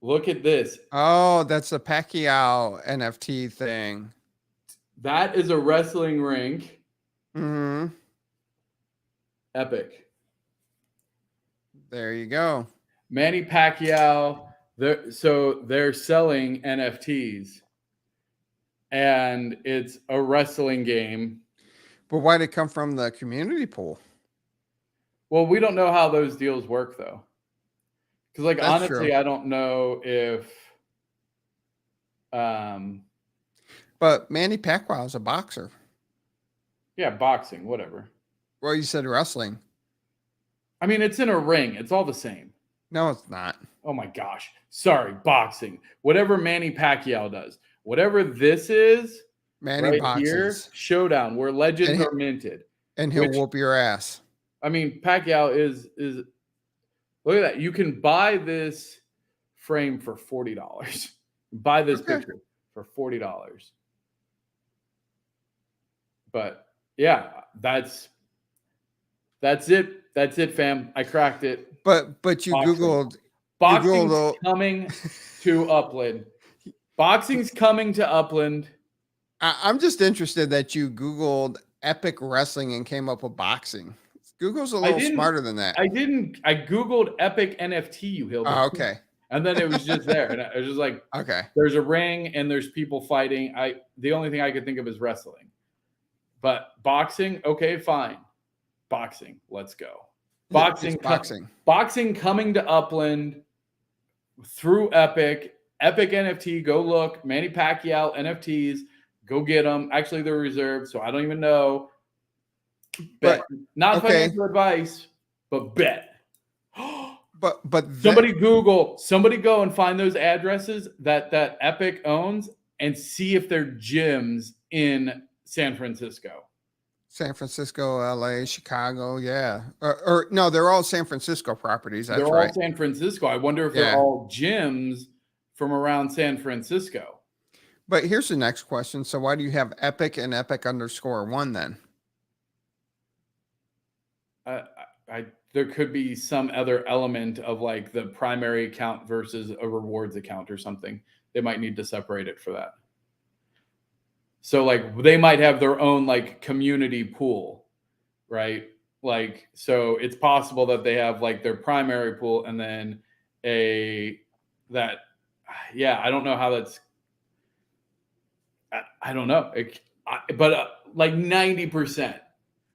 Look at this. Oh, that's a Pacquiao NFT thing. That is a wrestling rink. Mm-hmm. EPIK. There you go. Manny Pacquiao. They're selling NFTs. And it's a wrestling game. But why did it come from the community pool? Well, we don't know how those deals work, though. Because, like, That's honestly, true. I don't know if. But Manny Pacquiao is a boxer. Yeah, boxing, whatever. Well, you said wrestling. I mean, it's in a ring. It's all the same. No, it's not. Oh, my gosh. Sorry, boxing. Whatever Manny Pacquiao does. Whatever this is, Manny right boxes. here, showdown, where legends are minted. And he'll whoop your ass. I mean, Pacquiao is look at that. You can buy this frame for $40. Buy this picture for $40. But yeah, that's it. That's it, fam. I cracked it. But you Googled boxing's coming to Upland. Boxing's coming to Upland. I'm just interested that you Googled EPIK wrestling and came up with boxing. Google's a little smarter than that. I Googled EPIK NFT, you hillbilly. Oh, okay. And then it was just there. And I was just like, okay. There's a ring and there's people fighting. The only thing I could think of is wrestling. But boxing, okay, fine. Boxing, let's go. Boxing. Boxing coming to Upland through EPIK. EPIK NFT, go look. Manny Pacquiao NFTs, go get them. Actually, they're reserved, so I don't even know. Bet. Not financial advice, but bet. But somebody go and find those addresses that EPIK owns and see if they're gyms in San Francisco. San Francisco, LA, Chicago, yeah. Or no, they're all San Francisco properties. That's they're right. all San Francisco. I wonder if they're all gyms from around San Francisco. But here's the next question. So why do you have EPIK and EPIK_1 then? There could be some other element of like the primary account versus a rewards account or something. They might need to separate it for that. So like they might have their own like community pool, right? Like, so it's possible that they have like their primary pool and then I don't know how that's, I don't know. But like 90%,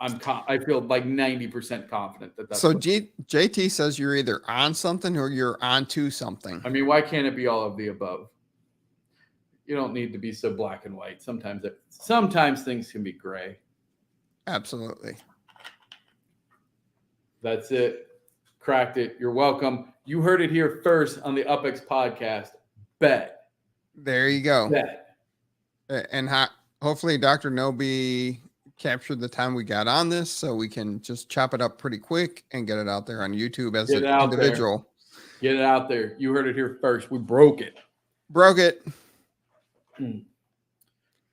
I feel like 90% confident that that's. So JT says you're either on something or you're onto something. I mean, why can't it be all of the above? You don't need to be so black and white. Sometimes things can be gray. Absolutely. That's it. Cracked it. You're welcome. You heard it here first on the UPX podcast. Bet. There you go. Bet. And hopefully Dr. Nobi captured the time we got on this so we can just chop it up pretty quick and get it out there on YouTube as an individual. Get it out there. You heard it here first. We broke it. Broke it.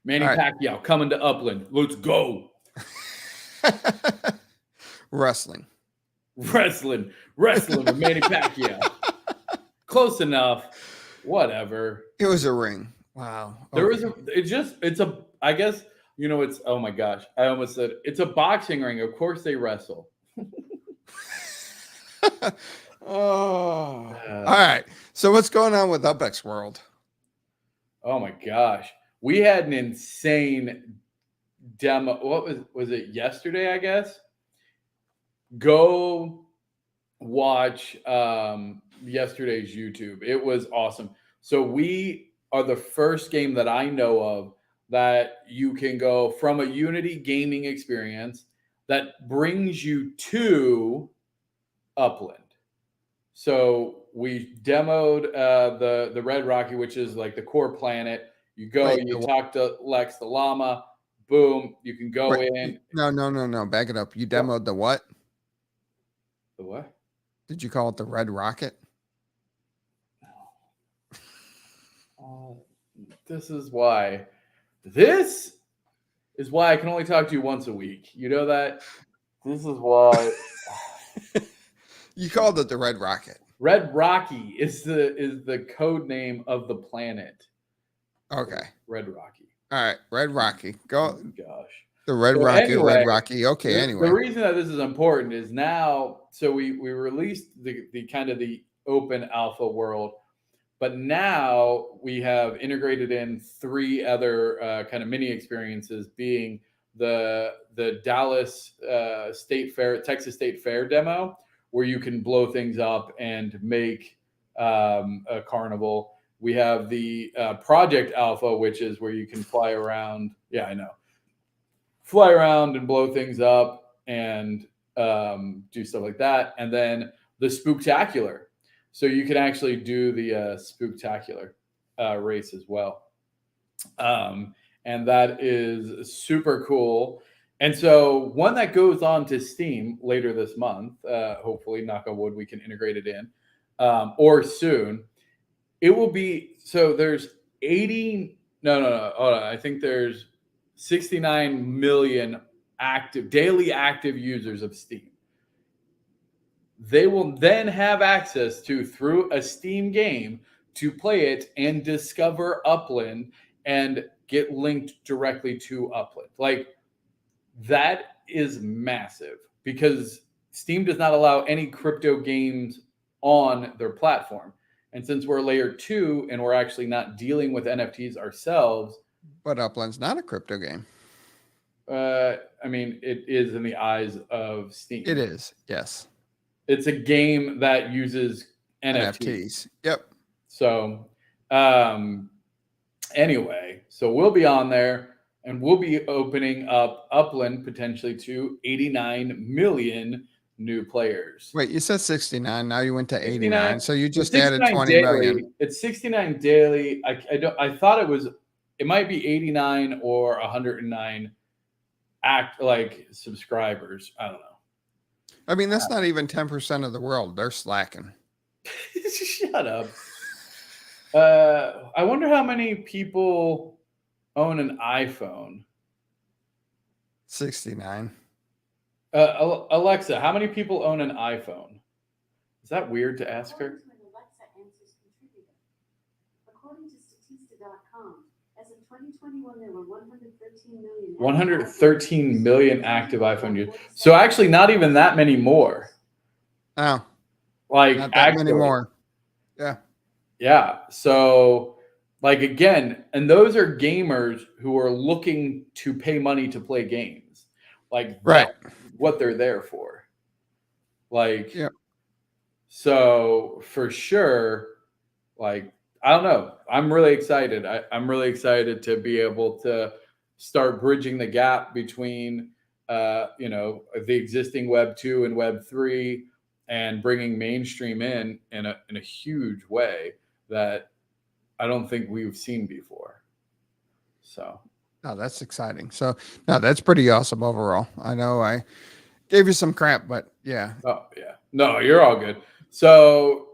Manny Pacquiao coming to Upland. Let's go. Wrestling with Manny Pacquiao. Close enough. Whatever. It was a ring. Wow. Okay. I guess, oh my gosh. I almost said it's a boxing ring. Of course they wrestle. All right. So what's going on with UPX World? Oh my gosh. We had an insane demo. What was it yesterday, I guess? Go watch yesterday's YouTube. It was awesome. So we are the first game that I know of that you can go from a Unity gaming experience that brings you to Upland. So we demoed the Red Rocky, which is like the core planet. You go, you talk to Lex the llama, boom, you can go in. No. Back it up. You demoed the what? The what? Did you call it the Red Rocket? This is why I can only talk to you once a week. You know that? This is why. You called it the Red Rocket. Red Rocky is the code name of the planet. Okay. Red Rocky. All right. Red Rocky. Go. Oh, gosh. The Red Rocky. Red Rocky. Okay. Anyway. The reason that this is important is now, so we released the kind of the open alpha world, but now we have integrated in 3 other kind of mini experiences, being the Dallas Texas State Fair demo, where you can blow things up and make a carnival. We have the Project Alpha, which is where you can fly around. Yeah, I know. Fly around and blow things up and do stuff like that. And then the Spooktacular. So you can actually do the Spooktacular race as well. And that is super cool. And so one that goes on to Steam later this month, hopefully, knock on wood, we can integrate it in, or soon. It will be, so there's hold on. I think there's 69 million daily active users of Steam. They will then have access to, through a Steam game, to play it and discover Upland and get linked directly to Upland. Like, that is massive, because Steam does not allow any crypto games on their platform. And since we're layer 2 and we're actually not dealing with NFTs ourselves. But Upland's not a crypto game. I mean, it is in the eyes of Steam. It is, yes. It's a game that uses NFTs. Yep. So, anyway, so we'll be on there, and we'll be opening up Upland potentially to 89 million new players. Wait, you said 69. Now you went to 89. 69. So you just added 20 daily. million. It's 69 daily. I thought it might be 89 or 109 subscribers. I don't know. I mean, that's not even 10% of the world. They're slacking. Shut up. I wonder how many people own an iPhone. 69. Alexa, how many people own an iPhone? Is that weird to ask her? According to Statista.com, as of 2021, there were 113 million. 113 million active iPhone users. So actually, not even that many more. Oh, like not that many more. Yeah. Yeah. So Like, again, and those are gamers who are looking to pay money to play games. Like, Right. that's what they're there for. Like, Yeah. so for sure, like, I don't know. I'm really excited. I'm really excited to be able to start bridging the gap between, the existing Web 2 and Web 3 and bringing mainstream in a huge way that I don't think we've seen before. So. No, that's exciting. So, no, that's pretty awesome overall. I know I gave you some crap, but yeah. Oh, yeah. No, you're all good. So,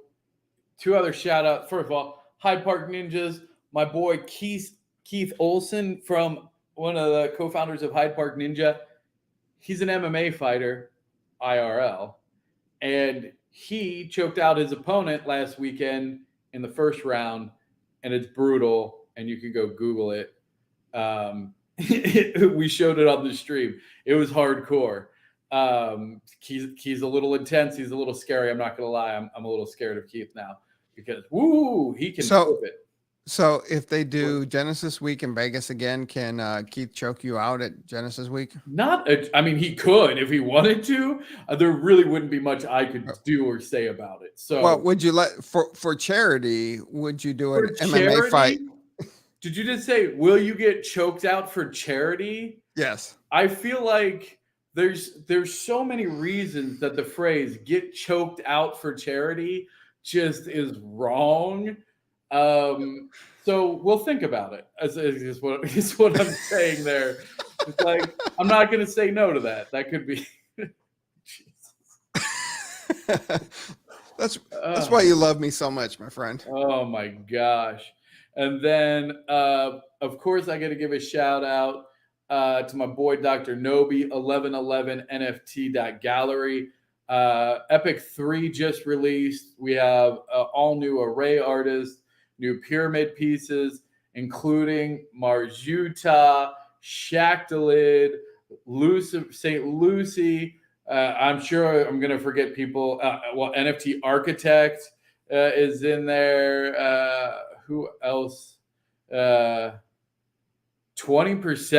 2 other shout outs. First of all, Hyde Park Ninjas, my boy Keith Olson, from one of the co-founders of Hyde Park Ninja. He's an MMA fighter, IRL, and he choked out his opponent last weekend in the first round, and it's brutal, and you can go Google it. We showed it on the stream. It was hardcore. He's a little intense. He's a little scary. I'm not going to lie. I'm a little scared of Keith now because, he can flip it. So if they do Genesis Week in Vegas again, can Keith choke you out at Genesis Week? He could if he wanted to. There really wouldn't be much I could do or say about it. So, well, would you for charity? Would you do an MMA fight? Did you just say, will you get choked out for charity? Yes. I feel like there's so many reasons that the phrase "get choked out for charity" just is wrong. So we'll think about it. Is what I'm saying there. It's like, I'm not going to say no to that. That could be. That's why you love me so much, my friend. Oh my gosh. And then, of course, I got to give a shout out to my boy, Dr. Nobi, 1111NFT.gallery. EPIK 3 just released. We have all new array artists, new pyramid pieces, including Marjuta, Shactalid, St. Lucy. I'm sure I'm going to forget people. NFT Architect is in there. Who else? 20%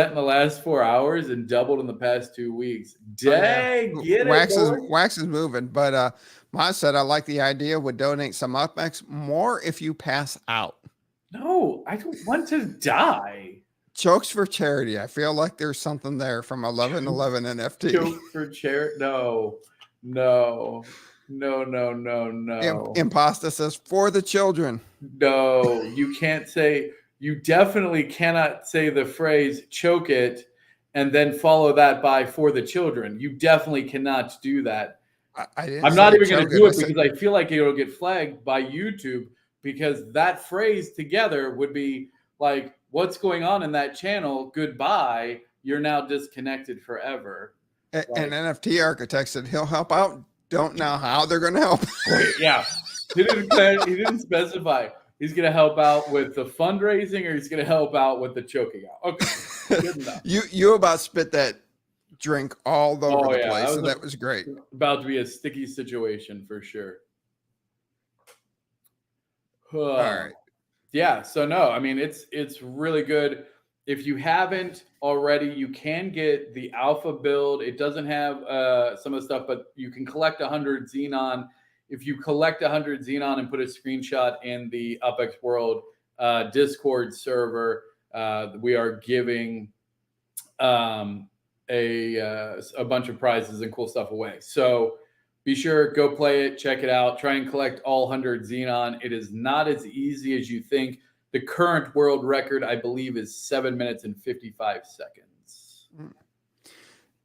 in the last 4 hours and doubled in the past 2 weeks. Dang, get it. Wax is moving, but Maz said I like the idea. Would donate some UPX more if you pass out. No, I don't want to die. Chokes for charity. I feel like there's something there from 1111 NFT. Choke for charity? No. Imposta says for the children. No, you can't say. You definitely cannot say the phrase "choke it" and then follow that by "for the children." You definitely cannot do that. I'm not even going to do it because I feel like it'll get flagged by YouTube, because that phrase together would be like, "What's going on in that channel? Goodbye. You're now disconnected forever." An NFT Architect said he'll help out. Don't know how they're going to help. Wait, yeah, he didn't specify. He's going to help out with the fundraising, or he's going to help out with the choking out. Okay, good enough. You about spit that drink all over the place, so that was great. About to be a sticky situation for sure. All right. Yeah. So no, I mean, it's really good. If you haven't already, you can get the alpha build. It doesn't have some of the stuff, but you can collect 100 Xenon. If you collect 100 Xenon and put a screenshot in the UPX World Discord server, we are giving a bunch of prizes and cool stuff away. So be sure, go play it, check it out, try and collect all 100 Xenon. It is not as easy as you think. The current world record, I believe, is 7 minutes and 55 seconds.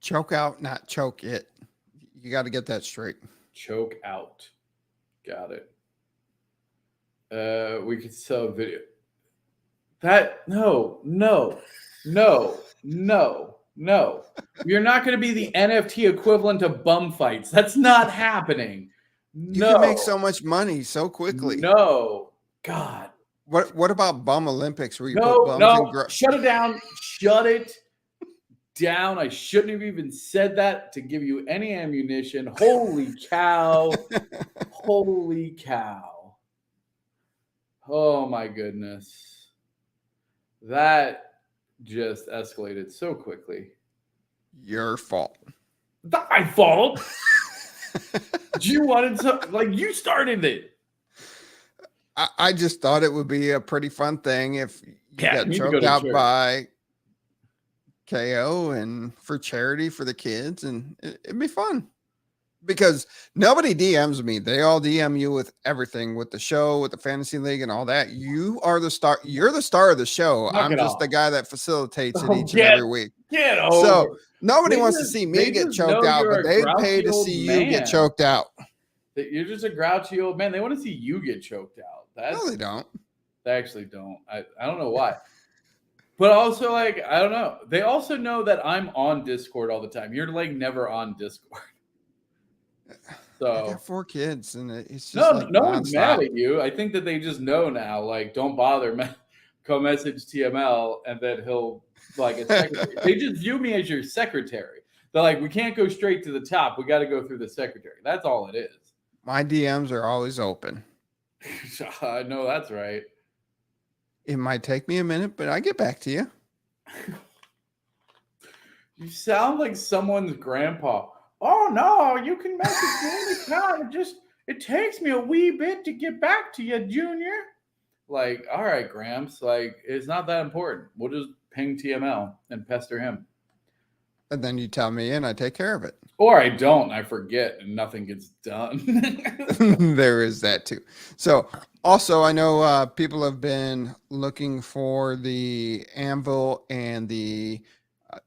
Choke out, not choke it. You got to get that straight. Choke out. Got it. We could sell a video. No. You're not going to be the NFT equivalent of bum fights. That's not happening. You can make so much money so quickly. No. God. What about bum Olympics where you put bums in shut it down. Shut it down. I shouldn't have even said that to give you any ammunition. Holy cow. Holy cow. Oh my goodness. That just escalated so quickly. Your fault. Not my fault. You wanted to, like, you started it. I just thought it would be a pretty fun thing if you got you choked out by KO and for charity for the kids, and it'd be fun. Because nobody DMs me. They all DM you with everything, with the show, with the fantasy league and all that. You are the star. You're the star of the show. I'm just the guy that facilitates it each and every week. Get over. So nobody wants to see me get choked out, but they pay to see you get choked out. You're just a grouchy old man. They want to see you get choked out. No, they don't. They actually don't. I don't know why. But also, like, I don't know. They also know that I'm on Discord all the time. You're, like, never on Discord. So I got 4 kids, and it's just no one's mad at you. I think that they just know now, like, don't bother, go message TML, and then he'll, like, a secretary. They just view me as your secretary. They're like, we can't go straight to the top. We got to go through the secretary. That's all it is. My DMs are always open. I know that's right. It might take me a minute, but I get back to you. You sound like someone's grandpa. Oh no, you can message me anytime. It takes me a wee bit to get back to you, Junior. Like, all right, Gramps. Like, it's not that important. We'll just ping TML and pester him. And then you tell me, and I take care of it. Or I don't. I forget, and nothing gets done. There is that too. So, also, I know people have been looking for the anvil and the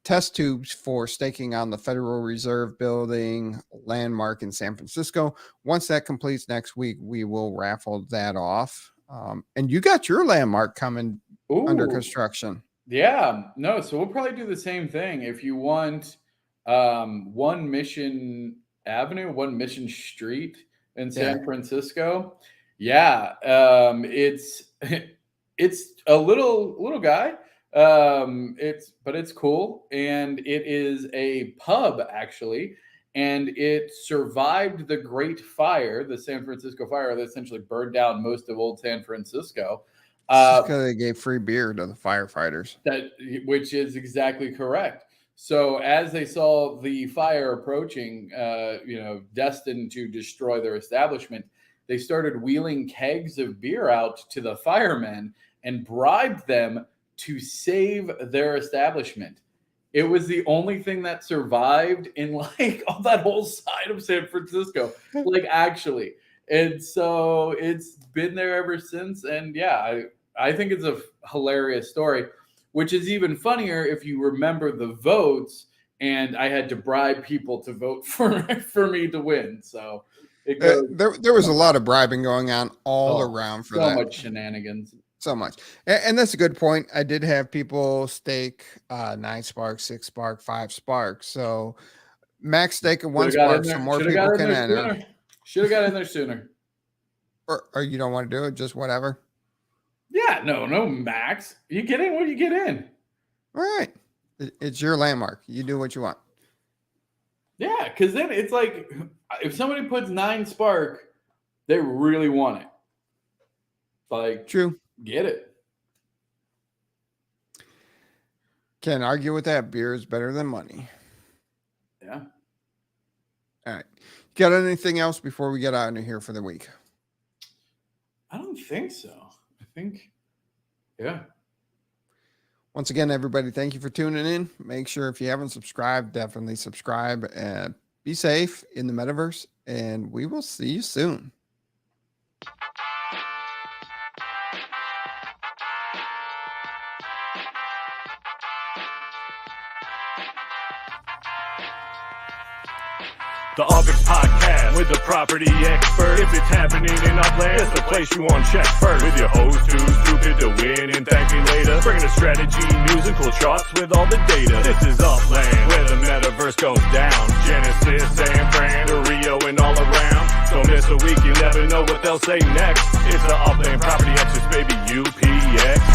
test tubes for staking on the Federal Reserve Building landmark in San Francisco. Once that completes next week, we will raffle that off. And you got your landmark coming under construction. Yeah, no. So we'll probably do the same thing. If you want One Mission Avenue, One Mission Street in San Francisco. Yeah. It's a little guy. It's cool, and it is a pub actually, and it survived the Great Fire, the San Francisco fire that essentially burned down most of old San Francisco. Because they gave free beer to the firefighters. Which is exactly correct. So as they saw the fire approaching, destined to destroy their establishment, they started wheeling kegs of beer out to the firemen and bribed them to save their establishment. It was the only thing that survived in like all that whole side of San Francisco, like actually. And so it's been there ever since. And yeah, I think it's a hilarious story, which is even funnier if you remember the votes, and I had to bribe people to vote for me to win. So it goes, there was a lot of bribing going on all around for that. So much shenanigans. So much. And that's a good point. I did have people stake 9 sparks, 6 spark, 5 sparks. So max stake of 1 spark so more people can enter. Should have got in there sooner. Or you don't want to do it, just whatever? Yeah, no max. You get in when you get in. All right. It's your landmark. You do what you want. Yeah, because then it's like if somebody puts 9 spark, they really want it. Like, true. Get it. Can't argue with that. Beer is better than money. Yeah. All right. Got anything else before we get out of here for the week? I don't think so. I think, yeah. Once again, everybody, thank you for tuning in. Make sure if you haven't subscribed, definitely subscribe. And be safe in the metaverse, and we will see you soon. The UPX Podcast with the property expert. If it's happening in Upland, it's the place you want to check first. With your host too stupid to win and ThankMeLater. Bringing the strategy, news, and cool charts with all the data. This is Upland, where the metaverse goes down. Genesis, San Fran, to Rio, and all around. Don't miss a week, you never know what they'll say next. It's the Upland property experts, baby, UPX.